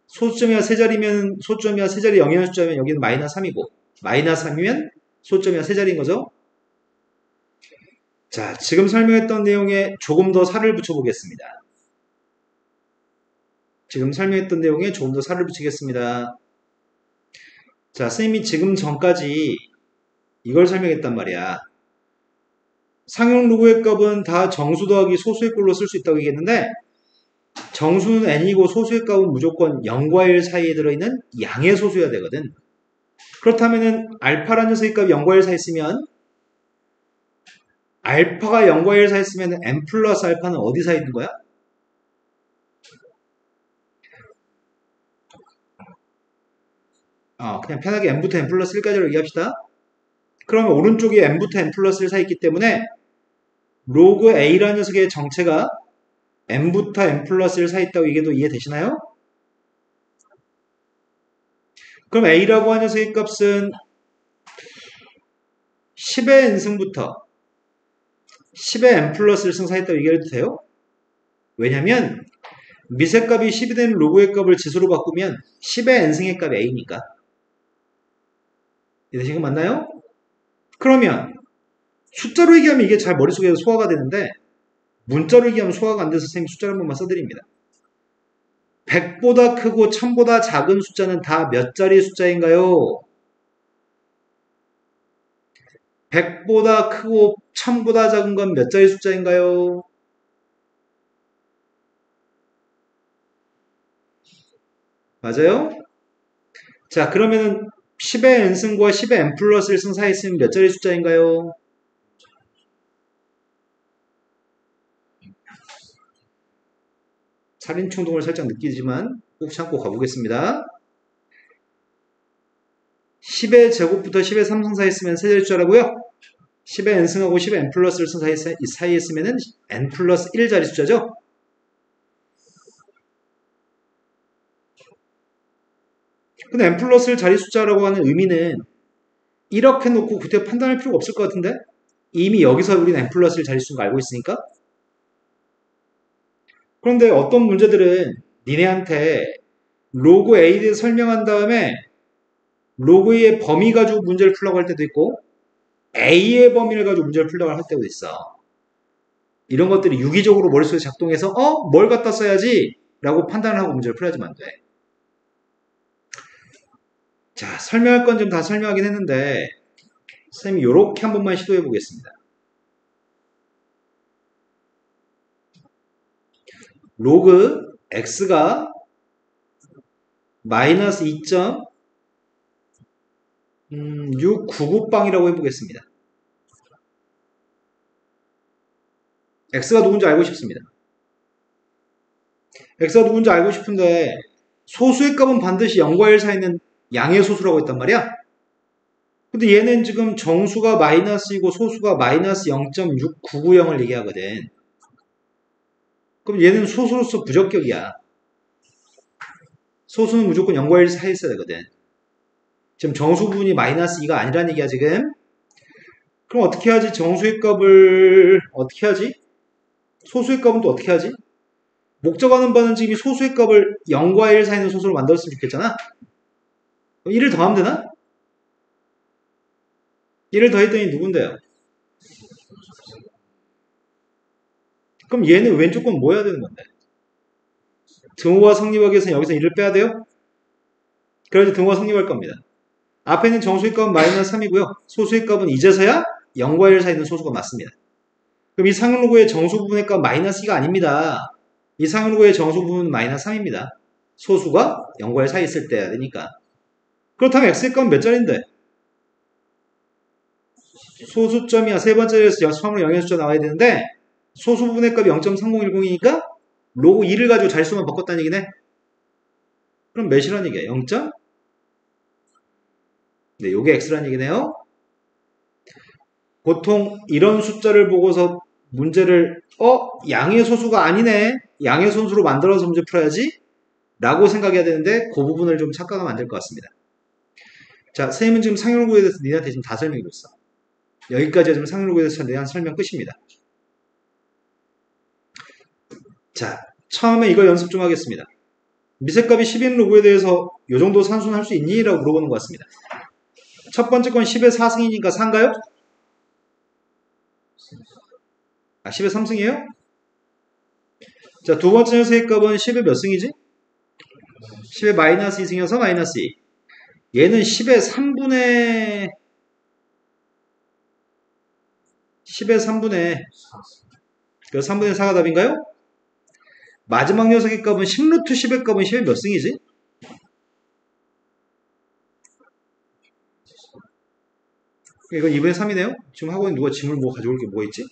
소수점이야 세 자리면 소수점이야 세 자리 0이라는 숫자면 여기는 마이너스 3이고 마이너스 3이면 소수점이야 세 자리인 거죠. 자, 지금 설명했던 내용에 조금 더 살을 붙여보겠습니다. 지금 설명했던 내용에 조금 더 살을 붙이겠습니다. 자, 선생님이 지금 전까지 이걸 설명했단 말이야. 상용 로그의 값은 다 정수 더하기 소수의 꼴로 쓸 수 있다고 얘기했는데 정수는 n이고 소수의 값은 무조건 0과 1 사이에 들어있는 양의 소수여야 되거든. 그렇다면은 알파라는 녀석의 값이 0과 1 사이에 있으면 알파가 0과 1 사이에 있으면 n 플러스 알파는 어디 사이에 있는 거야? 그냥 편하게 n부터 n 플러스 1까지로 얘기합시다. 그러면 오른쪽에 n부터 n 플러스 1 사이에 있기 때문에 로그 a라는 녀석의 정체가 n부터 n 플러스 1 사이에 있다고 얘기해도 이해되시나요? 그럼 a라고 하는 녀석의 값은 10의 n승부터 10의 n 플러스 1승 사이에 있다고 얘기해도 돼요? 왜냐면 미세값이 10이 되는 로그의 값을 지수로 바꾸면 10의 n승의 값이 a니까. 이해되신 거 맞나요? 그러면 숫자로 얘기하면 이게 잘 머릿속에서 소화가 되는데 문자로 얘기하면 소화가 안 돼서 선생님이 숫자를 한 번만 써드립니다. 100보다 크고 1000보다 작은 숫자는 다 몇 자리 숫자인가요? 100보다 크고 1000보다 작은 건 몇 자리 숫자인가요? 맞아요? 자, 그러면은 10의 n승과 10의 n 플러스 1승 사이에 있으면 몇 자리 숫자인가요? 살인 충동을 살짝 느끼지만 꼭 참고 가보겠습니다. 10의 제곱부터 10의 3승 사이에 있으면 세 자리 숫자라고요? 10의 n승하고 10의 n 플러스 1승 사이에 있으면 n 플러스 1자리 숫자죠? 근데 n 플러스 1 자리 숫자라고 하는 의미는 이렇게 놓고 그때 판단할 필요가 없을 것 같은데? 이미 여기서 우리는 n 플러스 1 자리 수인 거 알고 있으니까? 그런데 어떤 문제들은 니네한테 로그 A에 대해서 설명한 다음에 로그의 범위 가지고 문제를 풀려고 할 때도 있고 A의 범위를 가지고 문제를 풀려고 할 때도 있어. 이런 것들이 유기적으로 머릿속에 작동해서 뭘 갖다 써야지 라고 판단을 하고 문제를 풀어야지만 안 돼. 자, 설명할 건 좀 다 설명하긴 했는데 선생님이 이렇게 한 번만 시도해 보겠습니다. 로그 x가 마이너스 2.699빵이라고 해보겠습니다. x가 누군지 알고 싶습니다. x가 누군지 알고 싶은데 소수의 값은 반드시 0과 1 사이에 있는 양의 소수라고 했단 말이야. 근데 얘는 지금 정수가 마이너스이고 소수가 마이너스 0.6990을 얘기하거든. 그럼 얘는 소수로서 부적격이야. 소수는 무조건 0과 1 사이에 있어야 되거든. 지금 정수 부분이 마이너스 2가 아니라는 얘기야 지금. 그럼 어떻게 하지? 정수의 값을 어떻게 하지? 소수의 값은 또 어떻게 하지? 목적하는 바는 지금 이 소수의 값을 0과 1 사이에 있는 소수로 만들었으면 좋겠잖아. 1을 더하면 되나? 1을 더했더니 누군데요? 그럼 얘는 왼쪽 건 뭐 해야 되는 건데? 등호가 성립하기 위해서는 여기서 1을 빼야 돼요? 그래야지 등호가 성립할 겁니다. 앞에 있는 정수의 값은 마이너스 3이고요. 소수의 값은 이제서야 0과 1 사이에 있는 소수가 맞습니다. 그럼 이 상용로그의 정수 부분의 값 마이너스 2가 아닙니다. 이 상용로그의 정수 부분은 마이너스 3입니다. 소수가 0과 1 사이에 있을 때야 되니까. 그렇다면 x의 값은 몇 자리인데? 소수점이야. 세 번째에서 처음으로 0의 숫자 나와야 되는데 소수 부분의 값이 0.3010이니까 로그 2를 가지고 자릿수만 바꿨다는 얘기네. 그럼 몇이라는 얘기야? 0. 네, 요게 x라는 얘기네요. 보통 이런 숫자를 보고서 문제를 양의 소수가 아니네. 양의 소수로 만들어서 문제 풀어야지 라고 생각해야 되는데 그 부분을 좀 착각하면 안 될 것 같습니다. 자, 선생님은 지금 상용로그에 대해서 니네한테 지금 다 설명해 줬어. 여기까지가 지금 상용로그에 대해서 대한 설명 끝입니다. 자, 처음에 이거 연습 좀 하겠습니다. 미세값이 10인 로그에 대해서 이 정도 산수는 할 수 있니? 라고 물어보는 것 같습니다. 첫 번째 건 10의 4승이니까 4인가요? 아, 10의 3승이에요? 자, 두 번째 녀석의 값은 10의 몇 승이지? 10의 마이너스 2승이어서 마이너스 2. 얘는 10의 3분의 10의 3분의 그래서 3분의 4가 답인가요? 마지막 녀석의 값은 10루트 10의 값은 10의 몇 승이지? 이건 2분의 3이네요? 지금 학원에 누가 짐을 뭐 가져올 게 뭐가 있지?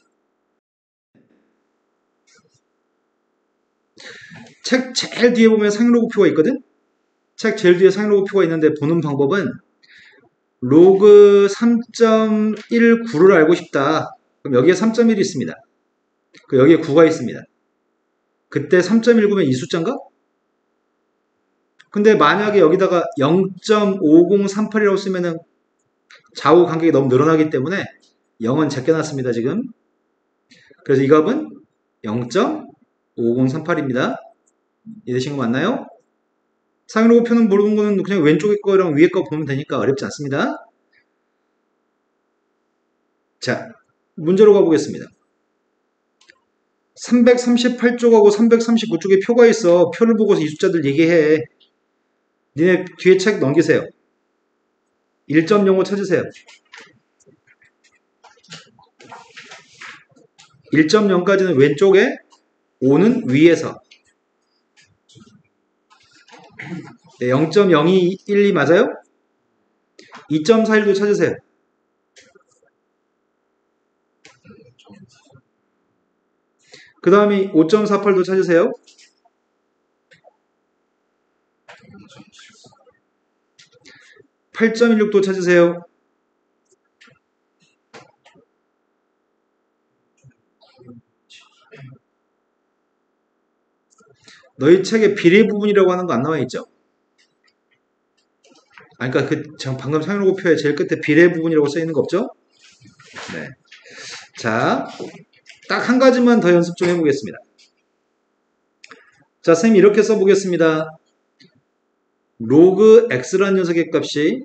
책 제일 뒤에 보면 상로그표가 있거든? 책 제일 뒤에 상로그표가 있는데 보는 방법은 로그 3.19를 알고 싶다. 그럼 여기에 3.1이 있습니다. 여기에 9가 있습니다. 그때 3.19면 이 숫자인가? 근데 만약에 여기다가 0.5038이라고 쓰면은 좌우 간격이 너무 늘어나기 때문에 0은 제껴놨습니다, 지금. 그래서 이 값은 0.5038입니다. 이해되신 거 맞나요? 상위로고표는 모르는 거는 그냥 왼쪽에 거랑 위에 거 보면 되니까 어렵지 않습니다. 자, 문제로 가보겠습니다. 338쪽하고 339쪽에 표가 있어. 표를 보고서 이 숫자들 얘기해. 니네 뒤에 책 넘기세요. 1.05 찾으세요. 1.0까지는 왼쪽에, 5는 위에서. 네, 0.0212 맞아요? 2.41도 찾으세요. 그 다음에 5.48도 찾으세요. 8.16도 찾으세요. 너희 책에 비례 부분이라고 하는 거 안 나와 있죠? 아, 그러니까 방금 상용고표에 제일 끝에 비례 부분이라고 써 있는 거 없죠? 네. 자, 딱 한 가지만 더 연습 좀 해보겠습니다. 자, 선생님 이렇게 써보겠습니다. 로그 x라는 녀석의 값이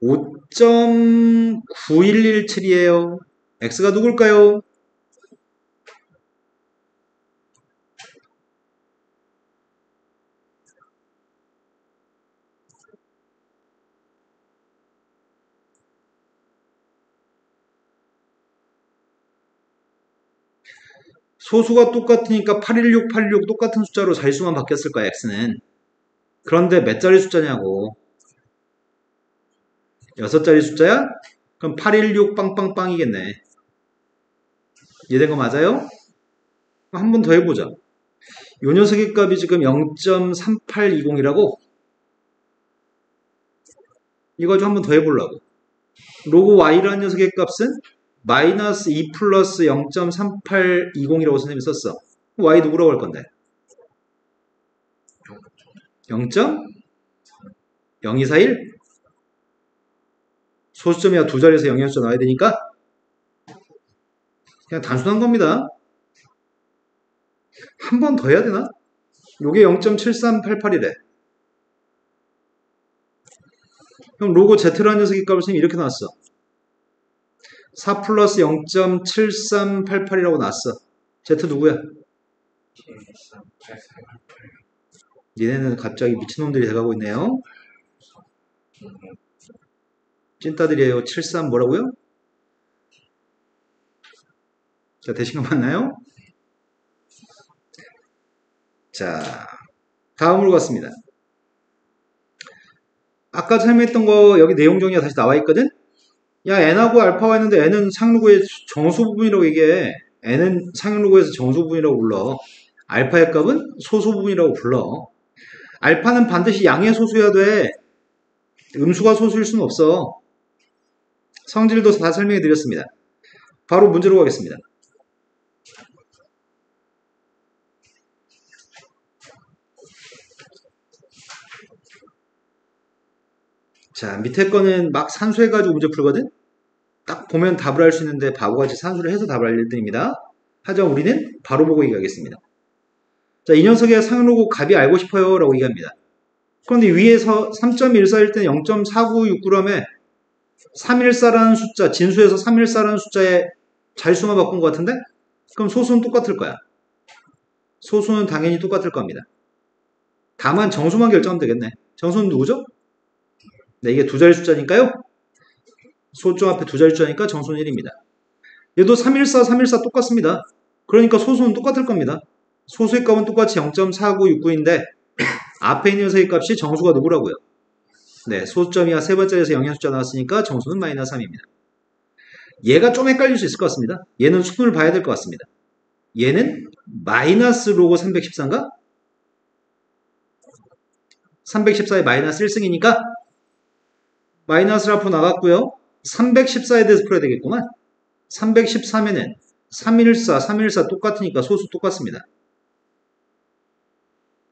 5.9117이에요. x가 누굴까요? 소수가 똑같으니까 816, 816 똑같은 숫자로 자릿수만 바뀌었을 거야, x는. 그런데 몇 자리 숫자냐고. 6자리 숫자야? 그럼 816 빵빵빵이겠네. 이해된 거 맞아요? 한 번 더 해보자. 요 녀석의 값이 지금 0.3820이라고? 이거 좀 한 번 더 해보려고. 로그 y라는 녀석의 값은 마이너스 2 플러스 0.3820이라고 선생님이 썼어. y 누구라고 할 건데? 0.0241? 소수점이야 두 자리에서 0의 숫자 나와야 되니까 그냥 단순한 겁니다. 한 번 더 해야 되나? 요게 0.7388이래. 그럼 로고 z라는 녀석의 값을 선생님이 이렇게 놨어. 4 플러스 0.7388이라고 놨어. z 누구야? 니네는 갑자기 미친놈들이 돼가고 있네요. 찐따들이에요. 73 뭐라고요? 자, 되신 거 맞나요? 자, 다음으로 갔습니다. 아까 설명했던 거 여기 내용 정리가 다시 나와 있거든? 야, n하고 알파가 있는데 n은 상루구의 정수 부분이라고 얘기해. n은 상루구에서 정수 부분이라고 불러. 알파의 값은 소수 부분이라고 불러. 알파는 반드시 양의 소수여야 돼. 음수가 소수일 수는 없어. 성질도 다 설명해 드렸습니다. 바로 문제로 가겠습니다. 자, 밑에 거는 막 산수해가지고 문제 풀거든? 딱 보면 답을 할 수 있는데 바보같이 산수를 해서 답을 알 1등입니다. 하지만 우리는 바로 보고 얘기하겠습니다. 자, 이 녀석의 상로고 값이 알고 싶어요 라고 얘기합니다. 그런데 위에서 3.14일 때는 0.4969g에 314라는 숫자, 진수에서 314라는 숫자의 자릿수만 바꾼 것 같은데? 그럼 소수는 똑같을 거야. 소수는 당연히 똑같을 겁니다. 다만 정수만 결정하면 되겠네. 정수는 누구죠? 네, 이게 두 자리 숫자니까요. 소점 앞에 두 자리 숫자니까 정수는 1입니다. 얘도 314, 314 똑같습니다. 그러니까 소수는 똑같을 겁니다. 소수의 값은 똑같이 0.4969인데 앞에 있는 녀석의 값이 정수가 누구라고요? 네, 소점이야 세 번째에서 영양 숫자 나왔으니까 정수는 마이너스 3입니다. 얘가 좀 헷갈릴 수 있을 것 같습니다. 얘는 수능을 봐야 될 것 같습니다. 얘는 마이너스 로고 314인가? 314에 마이너스 1승이니까 마이너스를 앞으로 나갔고요. 314에 대해서 풀어야 되겠구만. 313에는 314, 314 똑같으니까 소수 똑같습니다.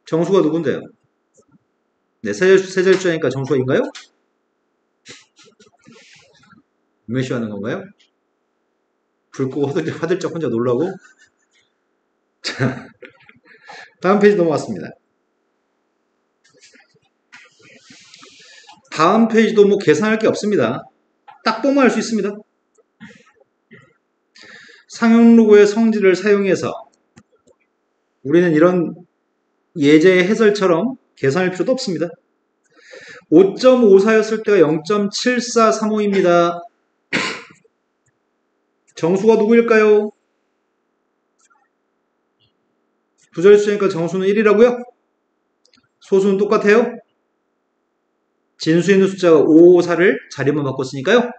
정수가 누군데요? 네, 세 자리 숫자니까 정수가 인가요? 몇 시 하는 건가요? 불 끄고 화들짝 혼자 놀라고? 자, 다음 페이지 넘어갔습니다. 다음 페이지도 뭐 계산할 게 없습니다. 딱 보면 알 수 있습니다. 상용 로고의 성질을 사용해서 우리는 이런 예제의 해설처럼 계산할 필요도 없습니다. 5.54였을 때가 0.7435입니다. 정수가 누구일까요? 두 자리 숫자니까 정수는 1이라고요? 소수는 똑같아요? 진수에 있는 숫자가 554를 자리만 바꿨으니까요.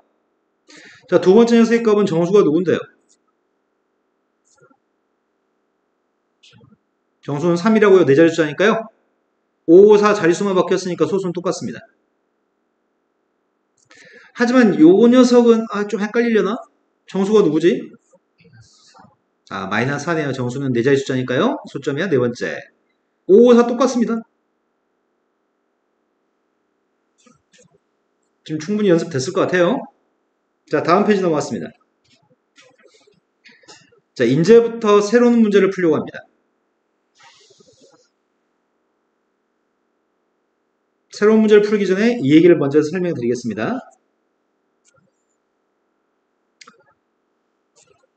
자, 두 번째 녀석의 값은 정수가 누군데요? 정수는 3이라고요. 네 자리 숫자니까요. 554 자릿수만 바뀌었으니까 소수는 똑같습니다. 하지만 요 녀석은 좀 헷갈리려나? 정수가 누구지? 마이너스 4네요. 정수는 네 자리 숫자니까요. 소점이야 네 번째. 554 똑같습니다. 지금 충분히 연습됐을 것 같아요. 자, 다음 페이지 넘어갔습니다. 자, 이제부터 새로운 문제를 풀려고 합니다. 새로운 문제를 풀기 전에 이 얘기를 먼저 설명드리겠습니다.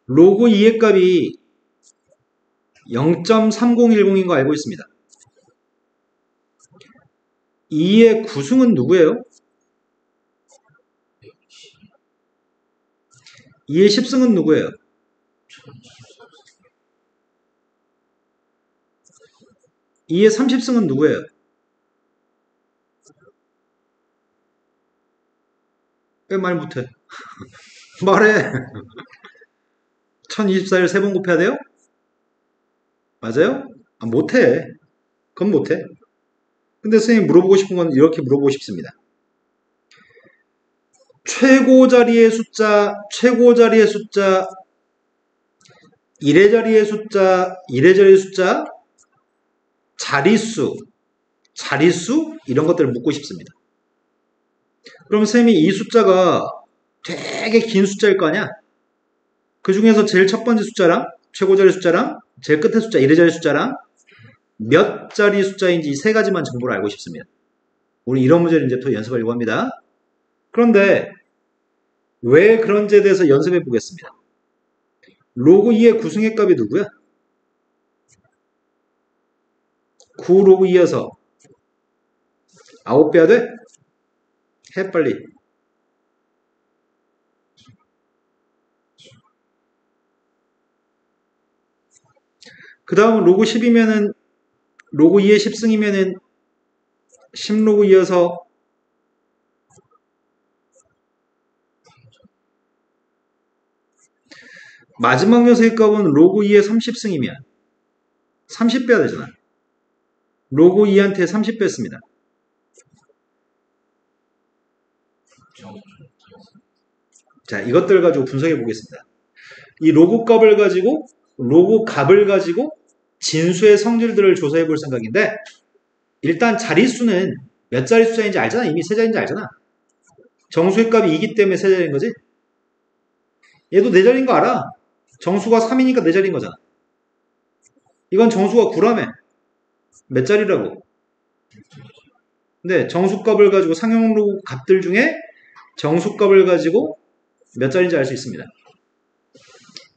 로그 2의 값이 0.3010인 거 알고 있습니다. 2의 구승은 누구예요? 2의 10승은 누구예요? 2의 30승은 누구예요? 왜 말 못해? 말해! 1024를 3번 곱해야 돼요? 맞아요? 못해. 그건 못해. 근데 선생님이 물어보고 싶은 건 이렇게 물어보고 싶습니다. 최고 자리의 숫자, 1의 자리의 숫자, 1의 자리의 숫자, 자릿수, 이런 것들을 묻고 싶습니다. 그럼 선생님이 이 숫자가 되게 긴 숫자일 거 아니야? 그 중에서 제일 첫 번째 숫자랑 최고 자리 숫자랑 제일 끝에 숫자 1의 자리 숫자랑 몇 자리 숫자인지 이 세 가지만 정보를 알고 싶습니다. 우리 이런 문제를 이제 또 연습하려고 합니다. 그런데 왜 그런지에 대해서 연습해 보겠습니다. 로그 2의 구승의 값이 누구야? 9 로그 2여서 9 빼야 돼? 해 빨리. 그 다음은 로그 10이면은 로그 2의 10승이면은 10 로그 2여서 마지막 녀석의 값은 로그 2의 30승이면 30 빼야 되잖아. 로그 2한테 30 뺐습니다. 자, 이것들 가지고 분석해 보겠습니다. 이 로그 값을 가지고 진수의 성질들을 조사해 볼 생각인데, 일단 자릿수는 몇 자리 숫자인지 알잖아. 이미 세 자리인지 알잖아. 정수의 값이 2기 때문에 세 자리인 거지. 얘도 네 자리인 거 알아. 정수가 3이니까 네 자리인 거잖아. 이건 정수가 9라며. 몇 자리라고. 근데 정수값을 가지고 상용 로그 값들 중에 정수값을 가지고 몇 자리인지 알 수 있습니다.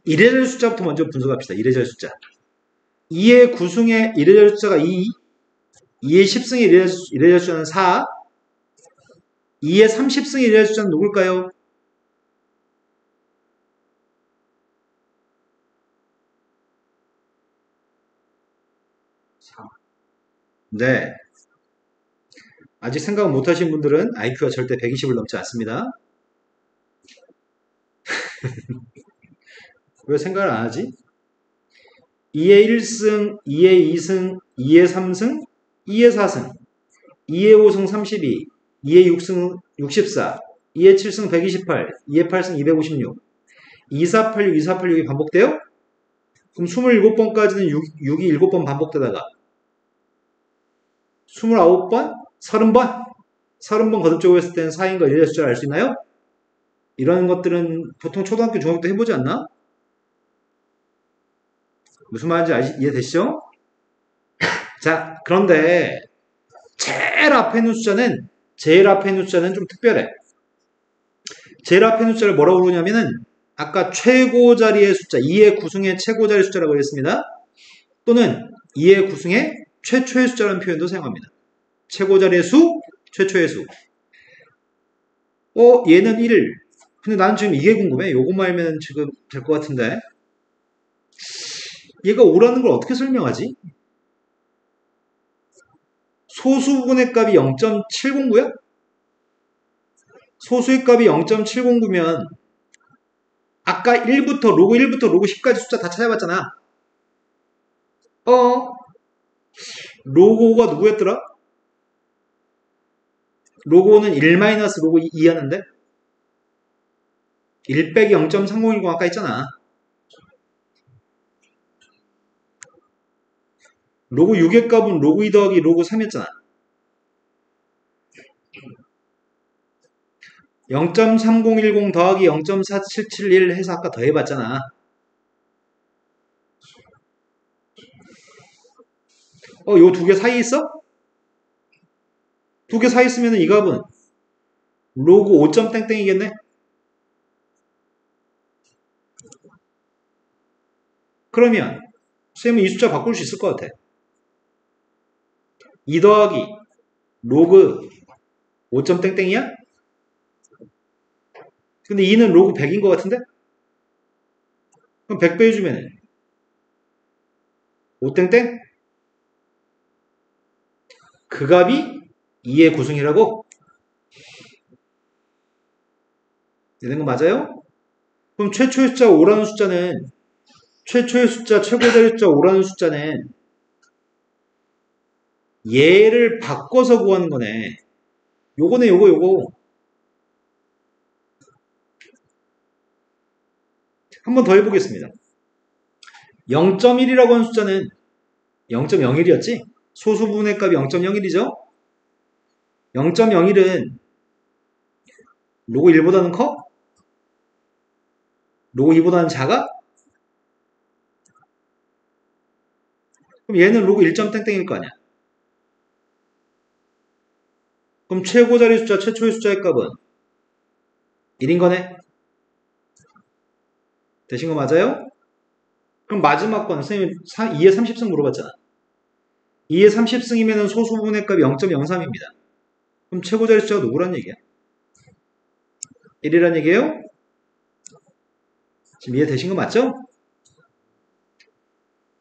이래저래 숫자부터 먼저 분석합시다. 이래저래 숫자. 2의 구승의 이래저래 숫자가 2, 2의 10승의 이래저래 숫자는 4, 2의 30승의 이래저래 숫자는 누굴까요? 네. 아직 생각을 못하신 분들은 IQ가 절대 120을 넘지 않습니다. 왜 생각을 안 하지? 2의 1승, 2의 2승, 2의 3승, 2의 4승, 2의 5승 32, 2의 6승 64, 2의 7승 128, 2의 8승 256, 2486, 2486이 반복돼요? 그럼 27번까지는 6이 7번 반복되다가 29번? 30번? 30번 거듭적으로 했을 때는 4인 거 이래저래 숫자를 알 수 있나요? 이런 것들은 보통 초등학교, 중학교 때 해보지 않나? 무슨 말인지 이해되시죠? 자, 그런데 제일 앞에 있는 숫자는 좀 특별해. 제일 앞에 있는 숫자를 뭐라고 부르냐면은 아까 최고 자리의 숫자, 2의 구승의 최고 자리 숫자라고 했습니다. 또는 2의 구승의 최초의 숫자라는 표현도 사용합니다. 최고 자리의 수, 최초의 수. 얘는 1. 근데 나는 지금 이게 궁금해. 요것만 알면 지금 될 것 같은데. 얘가 5라는 걸 어떻게 설명하지? 소수분의 값이 0.709야? 소수의 값이 0.709면 아까 1부터 로그 1부터 로그 10까지 숫자 다 찾아봤잖아. 로그 5가 누구였더라? 로그 5는 1 로그 2였는데 1 빼기 0.3010 아까 있잖아. 로그 6의 값은 로그 2 더하기 로그 3이었잖아. 0.3010 더하기 0.4771 해서 아까 더해봤잖아. 요 두 개 사이에 있어? 두 개 사이에 있으면 이 값은 로그 5점 땡땡이겠네? 그러면 선생님은 이 숫자 바꿀 수 있을 것 같아. 2 더하기 로그 5점 땡땡이야? 근데 2는 로그 100인 것 같은데? 그럼 100 빼주면 5땡땡? 그 값이 2의 구승이라고? 되는 거 맞아요? 그럼 최초의 숫자 5라는 숫자는 최초의 숫자, 최고자리 숫자 5라는 숫자는 얘를 바꿔서 구하는 거네. 요거네, 요거. 한번 더 해보겠습니다. 0.1이라고 하는 숫자는 0.01이었지? 소수분의 값이 0.01이죠? 0.01은 로그 1보다는 커? 로그 2보다는 작아? 그럼 얘는 로그 1점 땡땡일 거 아니야. 그럼 최고자리 숫자, 최초의 숫자의 값은 1인 거네? 되신 거 맞아요? 그럼 마지막 건 선생님 2의 30승 물어봤잖아. 2의 30승이면 소수분의 값이 0.03입니다. 그럼 최고자리 숫자가 누구란 얘기야? 1이란 얘기예요? 지금 이해되신 거 맞죠?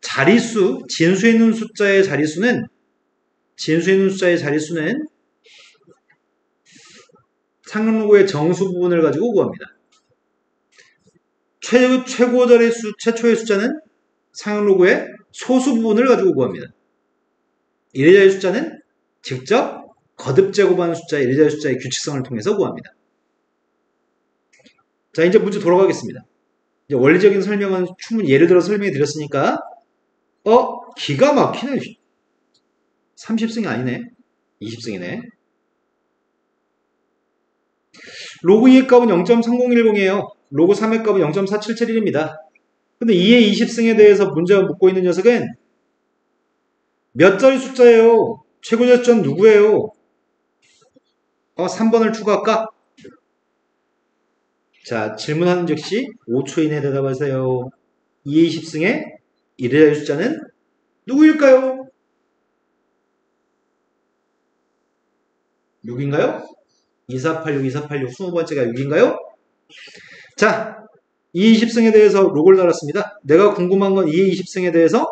자릿수, 진수에 있는 숫자의 자릿수는 상록의 정수 부분을 가지고 구합니다. 최고자리 수, 최초의 숫자는 상록의 소수 부분을 가지고 구합니다. 이래자리 숫자는 직접 거듭 제곱하는 숫자, 이래자리 숫자의 규칙성을 통해서 구합니다. 자, 이제 문제 돌아가겠습니다. 이제 원리적인 설명은 충분히 예를 들어 설명해 드렸으니까, 기가 막히네. 30승이 아니네. 20승이네. 로그 2의 값은 0.3010이에요. 로그 3의 값은 0.4771입니다. 근데 2의 20승에 대해서 문제가 묻고 있는 녀석은 몇 자리 숫자예요? 최고자 숫자는 누구예요? 3번을 추가할까? 자, 질문하는 즉시 5초 이내에 대답하세요. 2의 20승의 1의 자리 숫자는 누구일까요? 6인가요? 2486, 2486, 20번째가 6인가요? 자, 2의 20승에 대해서 로그를 달았습니다. 내가 궁금한 건 2의 20승에 대해서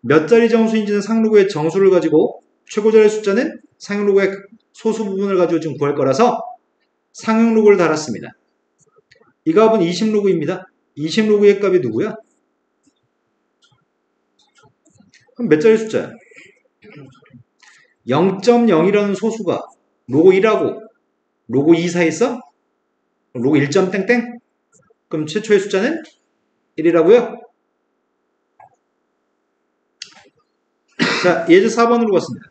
몇 자리 정수인지는 상로그의 정수를 가지고 최고자리 숫자는 상용로그의 소수 부분을 가지고 지금 구할 거라서 상용로그를 달았습니다. 이 값은 20로그입니다. 20로그의 값이 누구야? 그럼 몇 자리 숫자야? 0.0이라는 소수가 로그 1하고 로그 2 사이에 있어? 로그 1점 땡땡? 그럼 최초의 숫자는 1이라고요? 자, 예제 4번으로 갔습니다.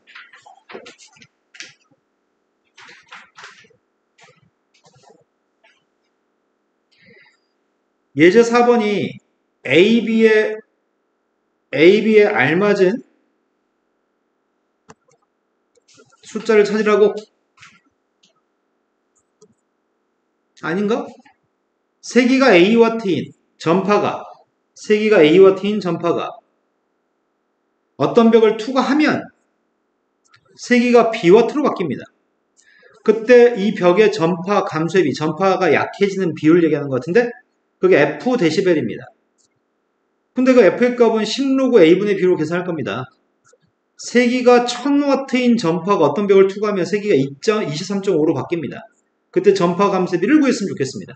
예제 4번이 AB에 알맞은 숫자를 찾으라고? 아닌가? 세기가 A와 T인 전파가 어떤 벽을 투과하면 세기가 B와 T로 바뀝니다. 그때 이 벽의 전파 감소의 비, 전파가 약해지는 비율을 얘기하는 것 같은데 그게 F 데시벨입니다. 근데 그 F의 값은 10로그 A분의 B로 계산할 겁니다. 세기가 1000W인 전파가 어떤 벽을 투과하면 세기가 23.5로 바뀝니다. 그때 전파 감소비를 구했으면 좋겠습니다.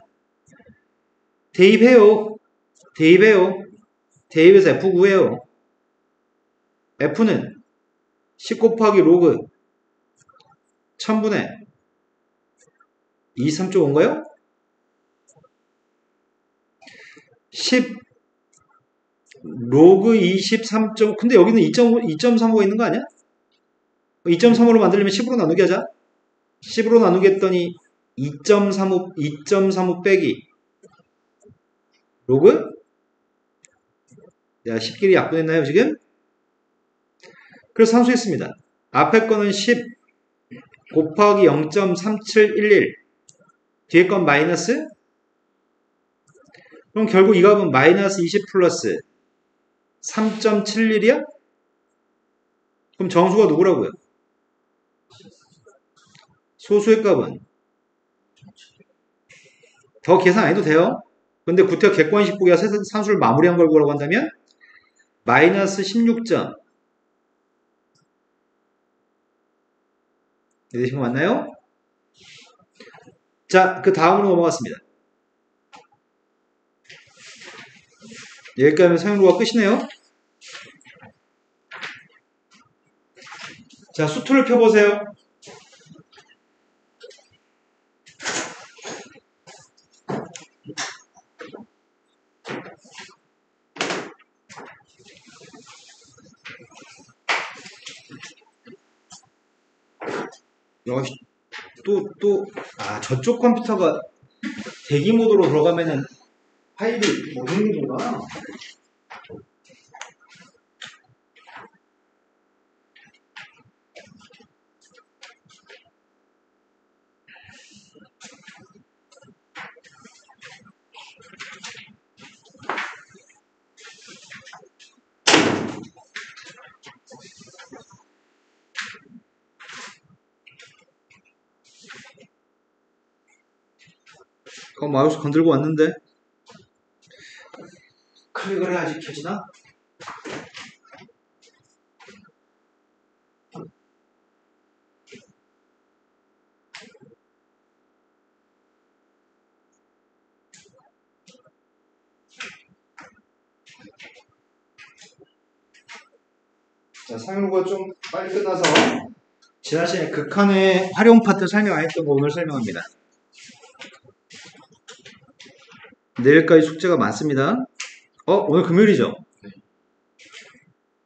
대입해요. 대입해서 F 구해요. F는 10 곱하기 로그 1000분의 23.5인가요? 10 로그 23. 근데 여기는 2.35가 있는 거 아니야? 2.35로 만들려면 10으로 나누기 하자. 10으로 나누기 했더니 2.35 빼기 로그? 야, 10끼리 약분했나요 지금? 그래서 상수했습니다. 앞에 거는 10 곱하기 0.3711 뒤에 건 마이너스? 그럼 결국 이 값은 마이너스 20 플러스 3.71이야? 그럼 정수가 누구라고요? 소수의 값은 더 계산 안 해도 돼요. 근데 구태여 객관식 보기가 산수를 마무리한 걸 보라고 한다면 마이너스 16점 이해되신 거 맞나요? 자, 그 다음으로 넘어갔습니다. 여기까지 하면 사용로가 끝이네요. 자, 수투를 펴보세요. 여기 저쪽 컴퓨터가 대기 모드로 들어가면은 파일이 못 읽는구나. 마우스 건들고 왔는데 클릭을 해야지 켜지나? 자, 사용료가 좀 빨리 끝나서 지난 시간에 극한의 활용 파트 설명 안 했던 거 오늘 설명합니다. 내일까지 숙제가 많습니다. 오늘 금요일이죠?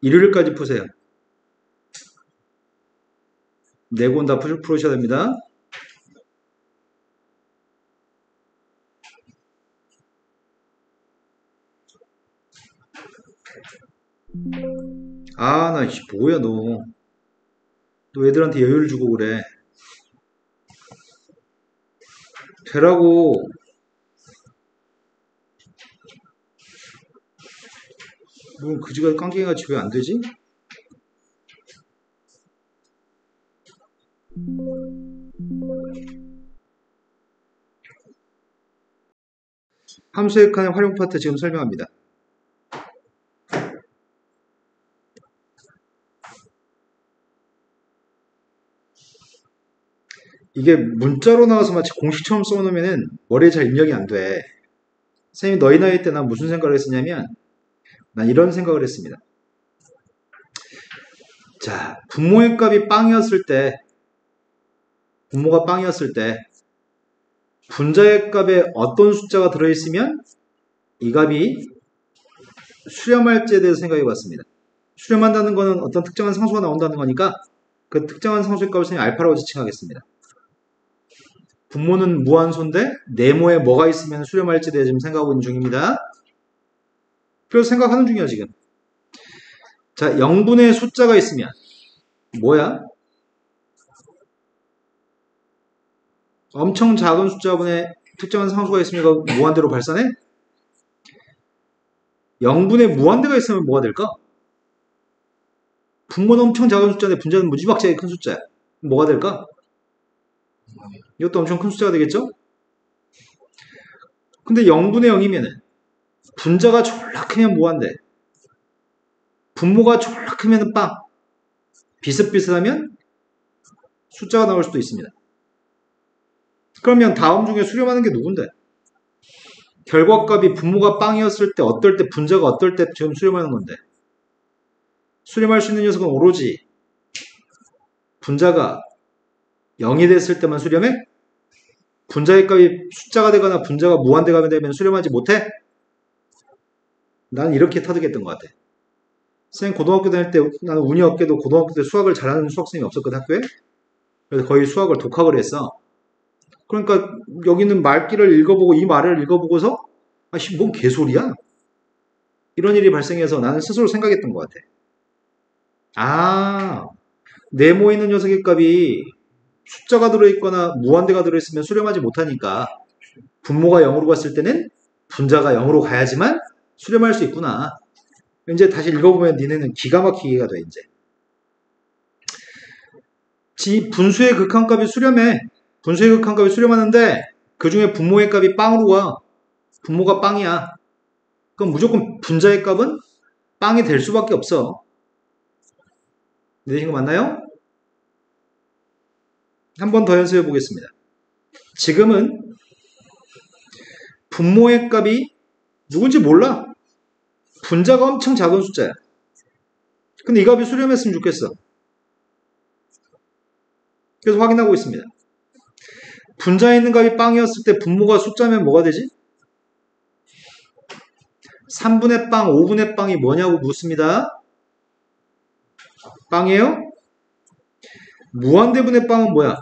일요일까지 푸세요. 4권 다 풀으셔야 됩니다. 나 뭐야 너 애들한테 여유를 주고 그래. 되라고. 뭐 그지가 깡깽이같이 왜 안 되지? 함수의 칸의 활용 파트 지금 설명합니다. 이게 문자로 나와서 마치 공식처럼 써놓으면은 머리에 잘 입력이 안 돼. 선생님이 너희 나이 때 난 무슨 생각을 했었냐면 난 이런 생각을 했습니다. 자, 분모의 값이 빵이었을 때 분모가 빵이었을 때 분자의 값에 어떤 숫자가 들어있으면 이 값이 수렴할지에 대해서 생각해 봤습니다. 수렴한다는 거는 어떤 특정한 상수가 나온다는 거니까 그 특정한 상수의 값을 선생님이 알파라고 지칭하겠습니다. 분모는 무한소인데 네모에 뭐가 있으면 수렴할지에 대해 지금 생각하고 있는 중입니다. 그래서 생각하는 중이야 지금. 자, 0분의 숫자가 있으면 뭐야? 엄청 작은 숫자분의 특정한 상수가 있으면 이거 무한대로 발산해? 0분의 무한대가 있으면 뭐가 될까? 분모는 엄청 작은 숫자인데 분자는 무지막지하게 큰 숫자야. 뭐가 될까? 이것도 엄청 큰 숫자가 되겠죠? 근데 0분의 0이면은 분자가 졸라 크면 무한대, 분모가 졸라 크면 빵, 비슷비슷하면 숫자가 나올 수도 있습니다. 그러면 다음 중에 수렴하는 게 누군데? 결과값이 분모가 빵이었을 때 어떨 때 분자가 어떨 때 지금 수렴하는 건데, 수렴할 수 있는 녀석은 오로지 분자가 0이 됐을 때만 수렴해? 분자의 값이 숫자가 되거나 분자가 무한대가 되면 수렴하지 못해? 난 이렇게 터득했던 것 같아. 선생님 고등학교 다닐 때 나는 운이 없게도 고등학교 때 수학을 잘하는 수학생이 없었거든 학교에. 그래서 거의 수학을 독학을 했어. 그러니까 여기는 말귀를 읽어보고 이 말을 읽어보고서 아씨 뭔 개소리야? 이런 일이 발생해서 나는 스스로 생각했던 것 같아. 아, 네모에 있는 녀석의 값이 숫자가 들어있거나 무한대가 들어있으면 수렴하지 못하니까 분모가 0으로 갔을 때는 분자가 0으로 가야지만 수렴할 수 있구나. 이제 다시 읽어보면 니네는 기가 막히게가 돼 이제. 분수의 극한값이 수렴해. 분수의 극한값이 수렴하는데 그 중에 분모의 값이 빵으로 와. 분모가 빵이야. 그럼 무조건 분자의 값은 빵이 될 수밖에 없어. 이해되신 거 맞나요? 한 번 더 연습해 보겠습니다. 지금은 분모의 값이 누군지 몰라. 분자가 엄청 작은 숫자야. 근데 이 값이 수렴했으면 좋겠어. 그래서 확인하고 있습니다. 분자에 있는 값이 빵이었을 때 분모가 숫자면 뭐가 되지? 3분의 빵, 5분의 빵이 뭐냐고 묻습니다. 빵이에요? 무한대분의 빵은 뭐야?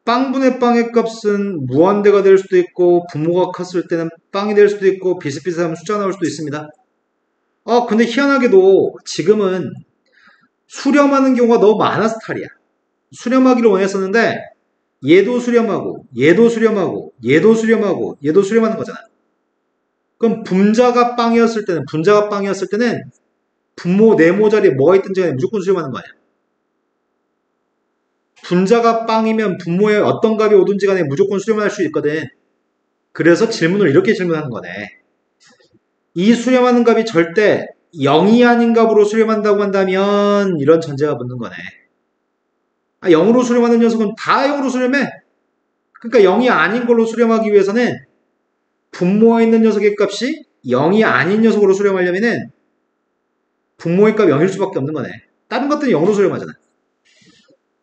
빵분의 빵의 값은 무한대가 될 수도 있고 분모가 컸을 때는 빵이 될 수도 있고 비슷비슷하면 숫자가 나올 수도 있습니다. 근데 희한하게도 지금은 수렴하는 경우가 너무 많아서 탈이야. 수렴하기를 원했었는데 얘도 수렴하고 얘도 수렴하고 얘도 수렴하고 얘도 수렴하는 거잖아. 그럼 분자가 빵이었을 때는 분모 네모 자리에 뭐가 있든지 간에 무조건 수렴하는 거 아니야. 분자가 빵이면 분모에 어떤 값이 오든지 간에 무조건 수렴할 수 있거든. 그래서 질문을 이렇게 질문하는 거네. 이 수렴하는 값이 절대 0이 아닌 값으로 수렴한다고 한다면 이런 전제가 붙는 거네. 0으로 수렴하는 녀석은 다 0으로 수렴해. 그러니까 0이 아닌 걸로 수렴하기 위해서는 분모에 있는 녀석의 값이 0이 아닌 녀석으로 수렴하려면은 분모의 값이 0일 수밖에 없는 거네. 다른 것들은 0으로 수렴하잖아.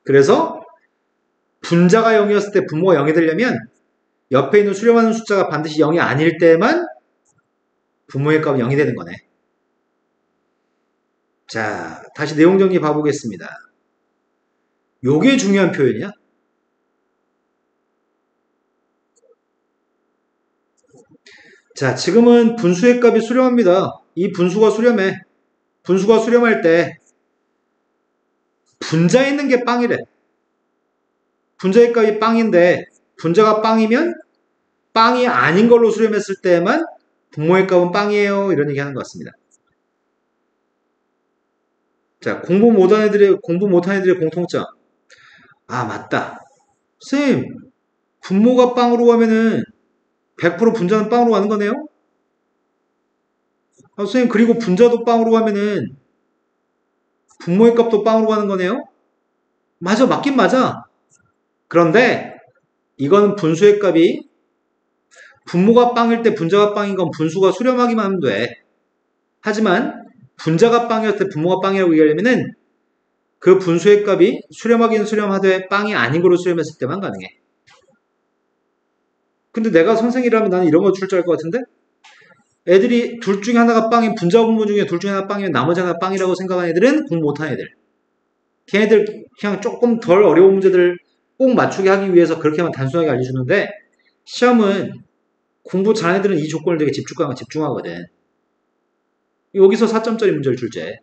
그래서 분자가 0이었을 때 분모가 0이 되려면 옆에 있는 수렴하는 숫자가 반드시 0이 아닐 때만 분모의 값이 0이 되는 거네. 자, 다시 내용 정리 봐보겠습니다. 요게 중요한 표현이야. 자, 지금은 분수의 값이 수렴합니다. 이 분수가 수렴해. 분수가 수렴할 때 분자에 있는 게 빵이래. 분자의 값이 빵인데 분자가 빵이면 빵이 아닌 걸로 수렴했을 때만 분모의 값은 빵이에요. 이런 얘기 하는 것 같습니다. 자, 공부 못한 애들의 공통점. 아, 맞다. 쌤, 분모가 빵으로 가면은 100% 분자는 빵으로 가는 거네요? 아, 선생님, 그리고 분자도 빵으로 가면은 분모의 값도 빵으로 가는 거네요? 맞아, 맞긴 맞아. 그런데 이건 분수의 값이 분모가 빵일 때 분자가 빵인 건 분수가 수렴하기만 하면 돼. 하지만 분자가 빵이었을 때 분모가 빵이라고 얘기하려면은 그 분수의 값이 수렴하기는 수렴하되 빵이 아닌 거로 수렴했을 때만 가능해. 근데 내가 선생이라면 나는 이런 거 줄 줄 알 것 같은데? 애들이 둘 중에 하나가 빵인 분자 분모 중에 둘 중에 하나 빵이면 나머지 하나 빵이라고 생각하는 애들은 공부 못하는 애들. 걔네들 그냥 조금 덜 어려운 문제들을 꼭 맞추게 하기 위해서 그렇게만 단순하게 알려주는데 시험은 공부 잘하는 애들은 이 조건을 되게 집중하거든. 여기서 4점짜리 문제를 줄제.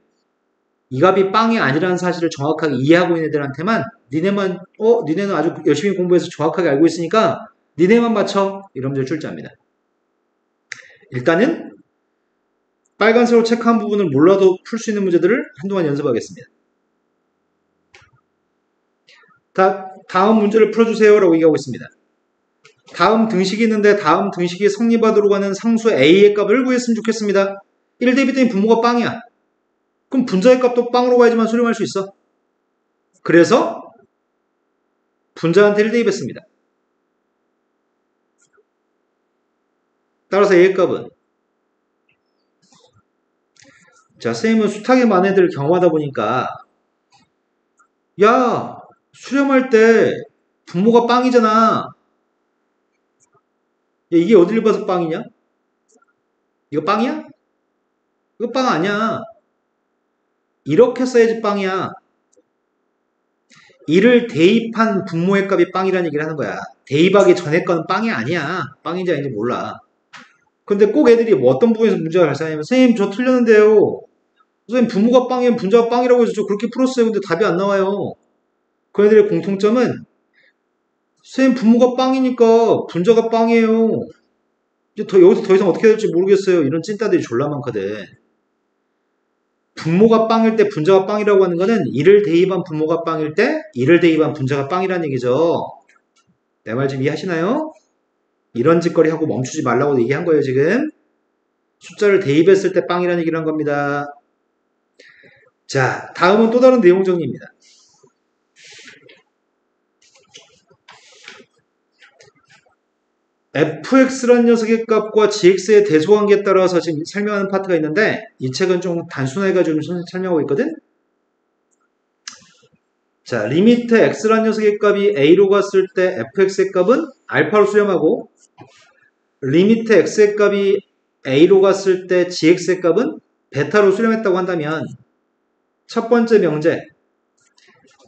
이 값이 빵이 아니라는 사실을 정확하게 이해하고 있는 애들한테만 니네는 아주 열심히 공부해서 정확하게 알고 있으니까 니네만 맞춰. 이런 문제를 출제합니다. 일단은 빨간색으로 체크한 부분을 몰라도 풀 수 있는 문제들을 한동안 연습하겠습니다. 다음 문제를 풀어주세요 라고 얘기하고 있습니다. 다음 등식이 있는데 다음 등식이 성립하도록 하는 상수 a의 값을 구했으면 좋겠습니다. 1 대비더니 분모가 빵이야. 그럼 분자의 값도 빵으로 가야지만 수렴할 수 있어. 그래서 분자한테 1 대입했습니다. 따라서 a의 값은 자, 쌤은 숱하게 많은 애들을 경험하다 보니까 야, 수렴할 때 분모가 빵이잖아. 야, 이게 어딜 봐서 빵이냐? 이거 빵이야? 이거 빵 아니야. 이렇게 써야지 빵이야. 이를 대입한 분모의 값이 빵이라는 얘기를 하는 거야. 대입하기 전에 거는 빵이 아니야. 빵인지 아닌지 몰라. 근데 꼭 애들이 뭐 어떤 부분에서 문제가 발생하냐면 선생님 저 틀렸는데요. 선생님 분모가 빵이면 분자가 빵이라고 해서 저 그렇게 풀었어요. 근데 답이 안 나와요. 그 애들의 공통점은 선생님 분모가 빵이니까 분자가 빵이에요. 이제 여기서 더 이상 어떻게 해야 될지 모르겠어요. 이런 찐따들이 졸라 많거든. 분모가 빵일 때 분자가 빵이라고 하는 거는 1을 대입한 분모가 빵일 때 1을 대입한 분자가 빵이라는 얘기죠. 내 말 좀 이해하시나요? 이런 짓거리 하고 멈추지 말라고 얘기한 거예요, 지금. 숫자를 대입했을 때 빵이라는 얘기를 한 겁니다. 자, 다음은 또 다른 내용 정리입니다. fx라는 녀석의 값과 gx의 대소관계에 따라서 지금 설명하는 파트가 있는데 이 책은 좀 단순해가지고 설명하고 있거든. 자, 리미트 x라는 녀석의 값이 a로 갔을 때 fx의 값은 알파로 수렴하고 리미트 x의 값이 a로 갔을 때 gx의 값은 베타로 수렴했다고 한다면 첫 번째 명제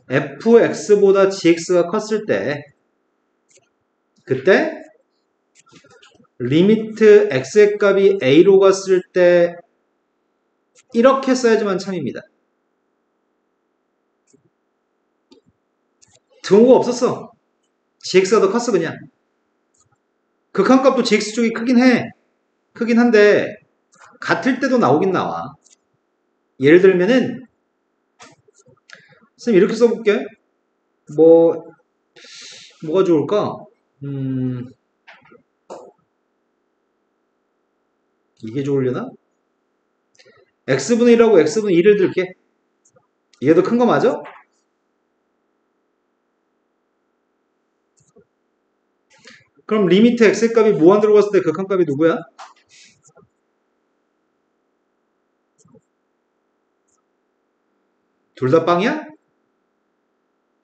fx보다 gx가 컸을 때 그때 리미트 x의 값이 a로 갔을 때 이렇게 써야지만 참입니다. 등호가 없었어. gx가 더 컸어 그냥. 극한값도 gx 쪽이 크긴 해. 크긴 한데 같을 때도 나오긴 나와. 예를 들면은 선생님 이렇게 써볼게. 뭐가 좋을까? 이게 좋으려나? x분의 1하고 x분의 2를 들게. 이게 더 큰 거 맞아? 그럼 리미트 x의 값이 무한 들어갔을 때 극한값이 누구야? 둘 다 빵이야?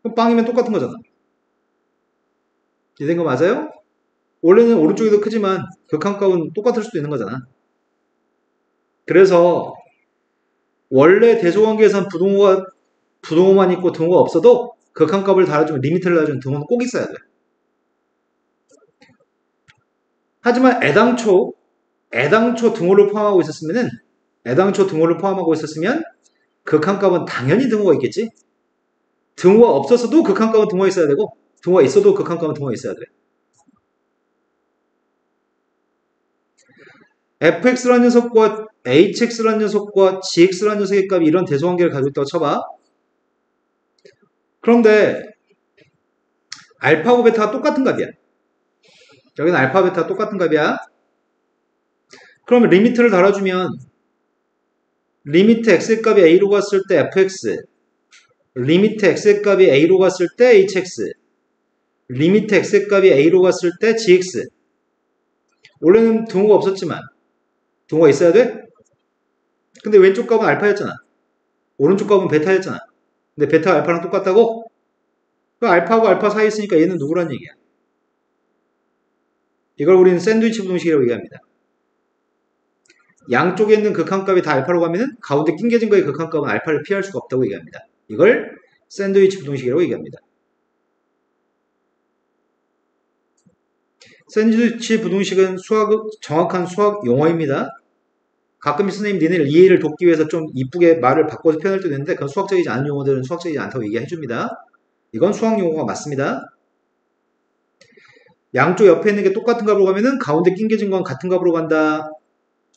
그럼 빵이면 똑같은 거잖아. 이된 거 맞아요? 원래는 오른쪽이 더 크지만 극한값은 똑같을 수도 있는 거잖아. 그래서 원래 대소관계에선 부동호만 있고 등호가 없어도 극한값을 달아주면 리미트를 달아주면 등호는 꼭 있어야 돼. 하지만 애당초 등호를 포함하고 있었으면 극한값은 당연히 등호가 있겠지. 등호가 없었어도 극한값은 등호가 있어야 되고 등호가 있어도 극한값은 등호가 있어야 돼. fx라는 녀석과 hx라는 녀석과 gx라는 녀석의 값이 이런 대소관계를 가지고 있다고 쳐봐. 그런데 알파하고 베타가 똑같은 값이야. 여기는 알파, 베타가 똑같은 값이야. 그러면 리미트를 달아주면 리미트 x의 값이 a로 갔을 때 fx, 리미트 x의 값이 a로 갔을 때 hx, 리미트 x의 값이 a로 갔을 때 gx. 원래는 등호가 없었지만 등호가 있어야 돼? 근데 왼쪽 값은 알파였잖아. 오른쪽 값은 베타였잖아. 근데 베타가 알파랑 똑같다고? 그 알파하고 알파 사이에 있으니까 얘는 누구란 얘기야? 이걸 우리는 샌드위치 부등식이라고 얘기합니다. 양쪽에 있는 극한값이 다 알파로 가면은 가운데 낑겨진 거의 극한값은 알파를 피할 수가 없다고 얘기합니다. 이걸 샌드위치 부등식이라고 얘기합니다. 샌드위치 부등식은 정확한 수학 용어입니다. 가끔 선생님 니네를 이해를 돕기 위해서 좀 이쁘게 말을 바꿔서 표현할 때도 있는데 그건 수학적이지 않은 용어들은 수학적이지 않다고 얘기해줍니다. 이건 수학 용어가 맞습니다. 양쪽 옆에 있는 게 똑같은 값으로 가면은 가운데 낑겨진 건 같은 값으로 간다.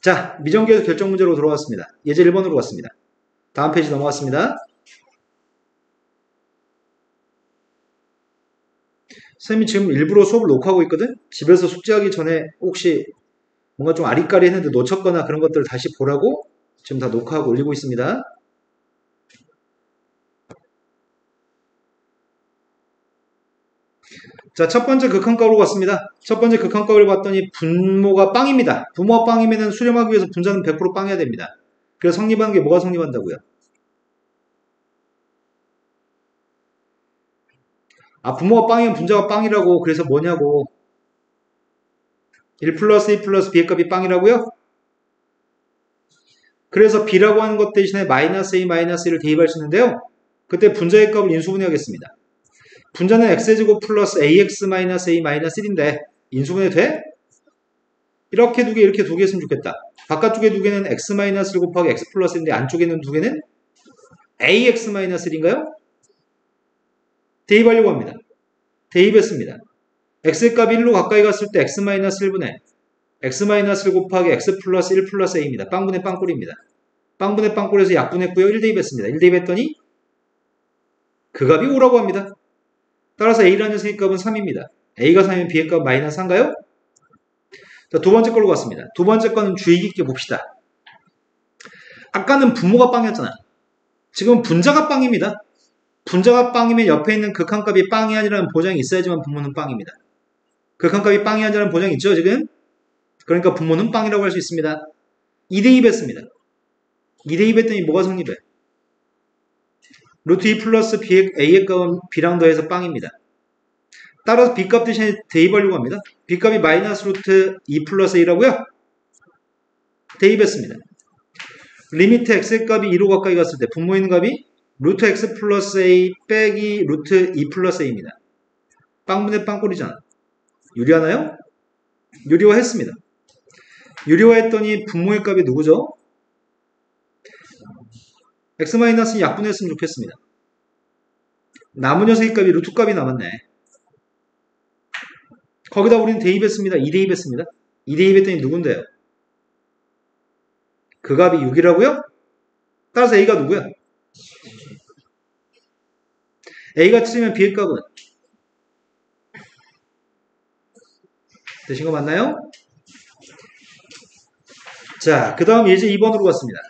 자, 미정계에서 결정 문제로 돌아왔습니다. 예제 1번으로 갔습니다. 다음 페이지 넘어갔습니다. 쌤이 지금 일부러 수업을 녹화하고 있거든? 집에서 숙제하기 전에 혹시 뭔가 좀 아리까리 했는데 놓쳤거나 그런 것들을 다시 보라고 지금 다 녹화하고 올리고 있습니다. 자, 첫 번째 극한값으로 갔습니다. 첫 번째 극한값을 봤더니 분모가 빵입니다. 분모가 빵이면 수렴하기 위해서 분자는 100% 빵해야 됩니다. 그래서 성립하는 게 뭐가 성립한다고요? 아, 분모가 빵이면 분자가 빵이라고. 그래서 뭐냐고. 1 플러스 2 플러스 b의 값이 빵이라고요? 그래서 b라고 하는 것 대신에 마이너스 a 마이너스 1을 대입할 수 있는데요. 그때 분자의 값을 인수분해하겠습니다. 분자는 x제곱 플러스 ax 마이너스 a 마이너스 1인데 인수분해 돼? 이렇게 두 개, 이렇게 두 개 했으면 좋겠다. 바깥쪽에 두 개는 x 마이너스 1 곱하기 x 플러스 1인데 안쪽에 있는 두 개는 ax 마이너스 1인가요? 대입하려고 합니다. 대입했습니다. x의 값이 1로 가까이 갔을 때 x 마이너스 1분의 x 마이너스 1 곱하기 x 플러스 1 플러스 a입니다. 빵분의 빵꼴입니다. 빵분의 빵꼴에서 약분했고요. 1 대입했습니다. 1 대입했더니 그 값이 5라고 합니다. 따라서 a라는 녀석의 값은 3입니다. a가 3이면 b의 값은 마이너스 4인가요? 자, 두 번째 걸로 갔습니다. 두 번째 거는 주의 깊게 봅시다. 아까는 분모가 빵이었잖아. 지금 분자가 빵입니다. 분자가 빵이면 옆에 있는 극한값이 빵이 아니라는 보장이 있어야지만 분모는 빵입니다. 극한값이 빵이 아니라는 보장이 있죠, 지금? 그러니까 분모는 빵이라고 할 수 있습니다. 2대입했습니다. 2대입했더니 뭐가 성립해? 루트 2 플러스 a의 값은 b랑 더해서 빵입니다. 따라서 b값 대신에 대입하려고 합니다. b값이 마이너스 루트 2 플러스 a라고요? 대입했습니다. 리미트 x의 값이 2로 가까이 갔을 때 분모에 있는 값이 루트 x 플러스 a 빼기 루트 2 플러스 a입니다. 빵분의 빵꼴이잖아. 유리하나요? 유리화했습니다. 유리화했더니 분모의 값이 누구죠? x-는 약분했으면 좋겠습니다. 남은 녀석의 값이 루트 값이 남았네. 거기다 우리는 대입했습니다. 2대입했습니다. 2대입했더니 누군데요? 그 값이 6이라고요? 따라서 a가 누구야? a가 7이면 b의 값은? 되신 거 맞나요? 자, 그 다음 예제 2번으로 갔습니다.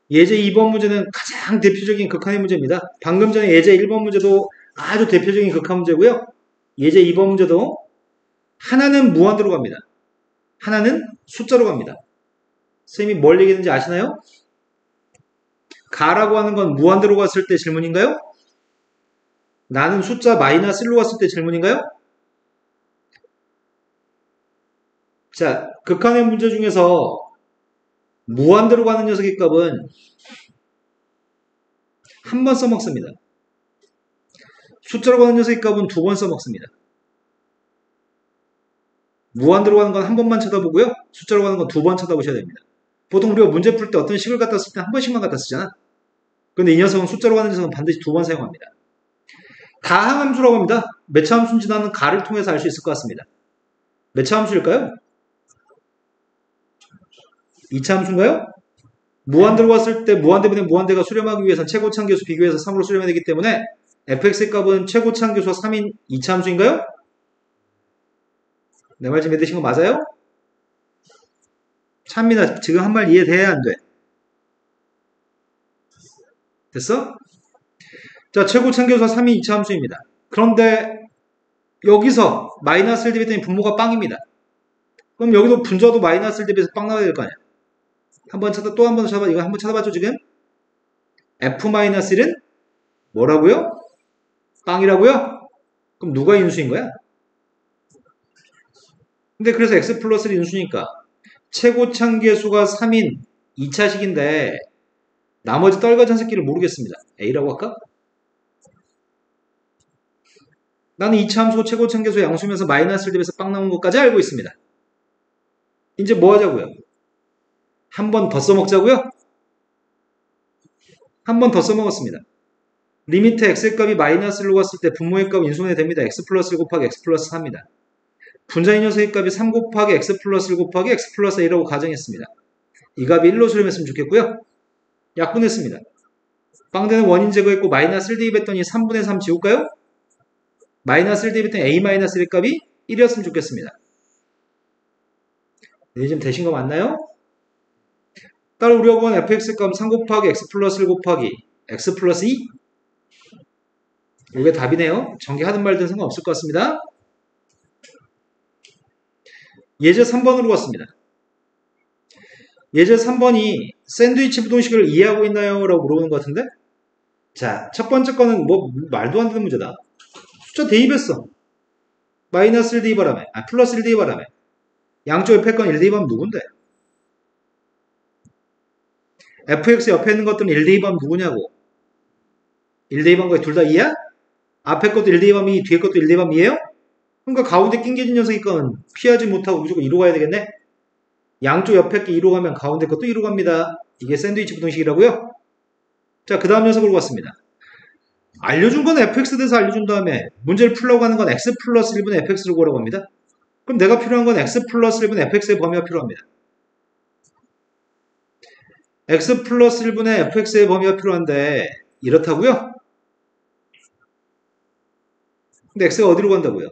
예제 2번 문제는 가장 대표적인 극한의 문제입니다. 방금 전에 예제 1번 문제도 아주 대표적인 극한 문제고요. 예제 2번 문제도 하나는 무한대로 갑니다. 하나는 숫자로 갑니다. 선생님이 뭘 얘기했는지 아시나요? 가라고 하는 건 무한대로 갔을 때 질문인가요? 나는 숫자 마이너스 1로 갔을 때 질문인가요? 자, 극한의 문제 중에서 무한대로 가는 녀석의 값은 한 번 써먹습니다. 숫자로 가는 녀석의 값은 두 번 써먹습니다. 무한대로 가는 건 한 번만 쳐다보고요. 숫자로 가는 건 두 번 쳐다보셔야 됩니다. 보통 우리가 문제 풀 때 어떤 식을 갖다 쓸 때 한 번씩만 갖다 쓰잖아. 근데 이 녀석은 숫자로 가는 녀석은 반드시 두 번 사용합니다. 다 함수라고 합니다. 몇 차 함수인지 나는 가를 통해서 알 수 있을 것 같습니다. 몇 차 함수일까요? 2차 함수인가요? 무한대로 갔을 때 무한대분의 무한대가 수렴하기 위해서는 최고차함계수 비교해서 3으로 수렴해야 되기 때문에 fx의 값은 최고차함계수가 3인 2차 함수인가요? 내 말 좀 믿으신 거 맞아요? 참니다. 지금 한 말 이해돼야 안 돼. 됐어? 자, 최고차함계수가 3인 2차 함수입니다. 그런데 여기서 마이너스를 대비했더니 분모가 빵입니다. 그럼 여기도 분자도 마이너스를 대비해서 빵 나와야 될 거 아니야. 또 한 번 찾아봐. 이거 한번 찾아봤죠, 지금? f-1은 뭐라고요? 빵이라고요? 그럼 누가 인수인 거야? 근데 그래서 x 플러스를 인수니까 최고차함계수가 3인 2차식인데 나머지 떨거진 새끼를 모르겠습니다. a라고 할까? 나는 2차 함수 최고차함계수 양수면서 마이너스를 대비해서 빵 나온 것까지 알고 있습니다. 이제 뭐 하자고요? 한 번 더 써먹자고요? 한 번 더 써먹었습니다. 리미트 x의 값이 마이너스로 갔을 때 분모의 값 인수분해 됩니다. x 플러스 1 곱하기 x 플러스 4입니다. 분자인 녀석의 값이 3 곱하기 x 플러스 1 곱하기 x 플러스 a라고 가정했습니다. 이 값이 1로 수렴했으면 좋겠고요. 약분했습니다. 빵되는 원인 제거했고 마이너스 1 대입했더니 3분의 3 지울까요? 마이너스 1 대입했더니 a-1의 값이 1이었으면 좋겠습니다. 이제 좀 되신 거 맞나요? 따라 우리가 구한 fx의 값은 3 곱하기 x 플러스 1 곱하기 x 플러스 2. 이게 답이네요. 전개하든 말든 상관없을 것 같습니다. 예제 3번으로 갔습니다. 예제 3번이 샌드위치 부동식을 이해하고 있나요? 라고 물어보는 것 같은데, 자, 첫 번째 거는 뭐 말도 안 되는 문제다. 숫자 대입했어. 마이너스 1 대입하라며. 플러스 1 대입하라며. 양쪽 옆에 건 1 대입하면 누군데? fx 옆에 있는 것들은 1 대입하면 누구냐고. 1 대입한 거에 둘 다 2야? 앞에 것도 1 대입하면 2, 뒤에 것도 1 대입하면 2예요? 그러니까 가운데 낑겨진 녀석이 건 피하지 못하고 무조건 2로 가야 되겠네? 양쪽 옆에 게 2로 가면 가운데 것도 2로 갑니다. 이게 샌드위치 부동식이라고요? 자, 그 다음 녀석으로 갔습니다. 알려준 건 fx에 대해서 알려준 다음에 문제를 풀려고 하는 건 x 플러스 1분의 fx를 구하라고 합니다. 그럼 내가 필요한 건 x 플러스 1분의 fx의 범위가 필요합니다. x 플러스 1분의 fx의 범위가 필요한데 이렇다고요? 근데 x가 어디로 간다고요?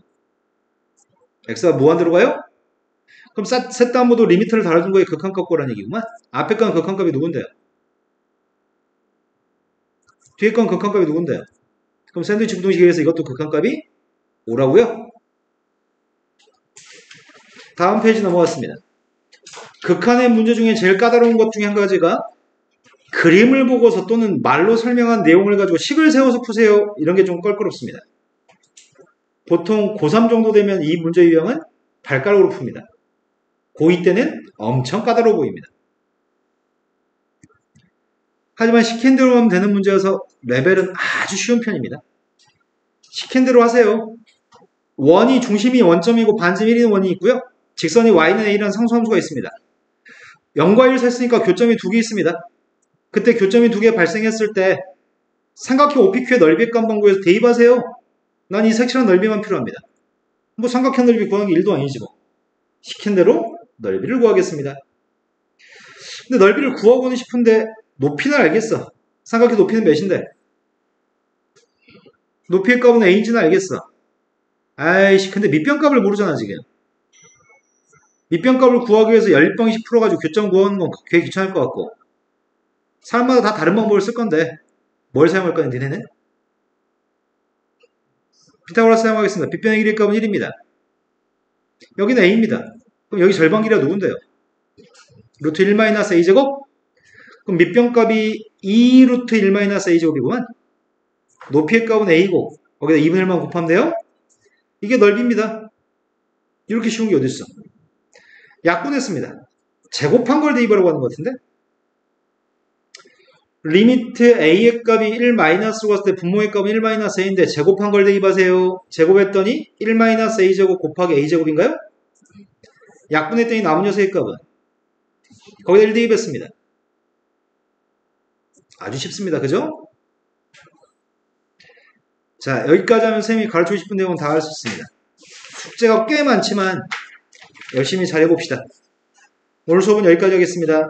x가 무한대로 가요? 그럼 셋 다 모두 리미트를 달아준 거에 극한값 구하라는 얘기구만. 앞에 건 극한값이 누군데요? 뒤에 건 극한값이 누군데요? 그럼 샌드위치 부동식에서 이것도 극한값이 5라고요? 다음 페이지 넘어갔습니다. 극한의 문제 중에 제일 까다로운 것 중에 한 가지가 그림을 보고서 또는 말로 설명한 내용을 가지고 식을 세워서 푸세요. 이런 게 좀 껄끄럽습니다. 보통 고3 정도 되면 이 문제 유형은 발가락으로 풉니다. 고2 때는 엄청 까다로워 보입니다. 하지만 시킨 대로 하면 되는 문제여서 레벨은 아주 쉬운 편입니다. 시킨 대로 하세요. 원이 중심이 원점이고 반점 1인 원이 있고요. 직선이 y는 a라는 상수함수가 있습니다. 0과 1 셌으니까 교점이 2개 있습니다. 그때 교점이 2개 발생했을 때 삼각형 OPQ의 넓이 값만 구해서 대입하세요. 난 이 색칠한 넓이만 필요합니다. 뭐 삼각형 넓이 구하는 게 1도 아니지 뭐. 시킨 대로 넓이를 구하겠습니다. 근데 넓이를 구하고는 싶은데 높이는 알겠어. 삼각형 높이는 몇인데? 높이의 값은 a인지는 알겠어. 아이씨, 근데 밑변값을 모르잖아 지금. 밑변값을 구하기 위해서 연립방식 풀어가지고 교점 구하는 건 되게 귀찮을 것 같고, 사람마다 다 다른 방법을 쓸 건데 뭘 사용할 거냐 니네는? 피타고라스 사용하겠습니다. 빗변의 길이의 값은 1입니다. 여기는 a입니다. 그럼 여기 절반 길이가 누군데요? 루트 1-a제곱? 그럼 밑변값이 2 루트 1-a제곱이구만. 높이의 값은 a고 거기다 2분의 1만 곱하면 돼요? 이게 넓이입니다. 이렇게 쉬운 게 어딨어? 약분했습니다. 제곱한 걸 대입하라고 하는 것 같은데? 리미트 a의 값이 1-로 갔을 때 분모의 값은 1-a인데 제곱한 걸 대입하세요. 제곱했더니 1-a제곱 곱하기 a제곱인가요? 약분했더니 남은 녀석의 값은 거기다 1 대입했습니다. 아주 쉽습니다. 그죠? 자, 여기까지 하면 선생님이 가르치고 싶은 내용은 다 할 수 있습니다. 숙제가 꽤 많지만 열심히 잘 해봅시다. 오늘 수업은 여기까지 하겠습니다.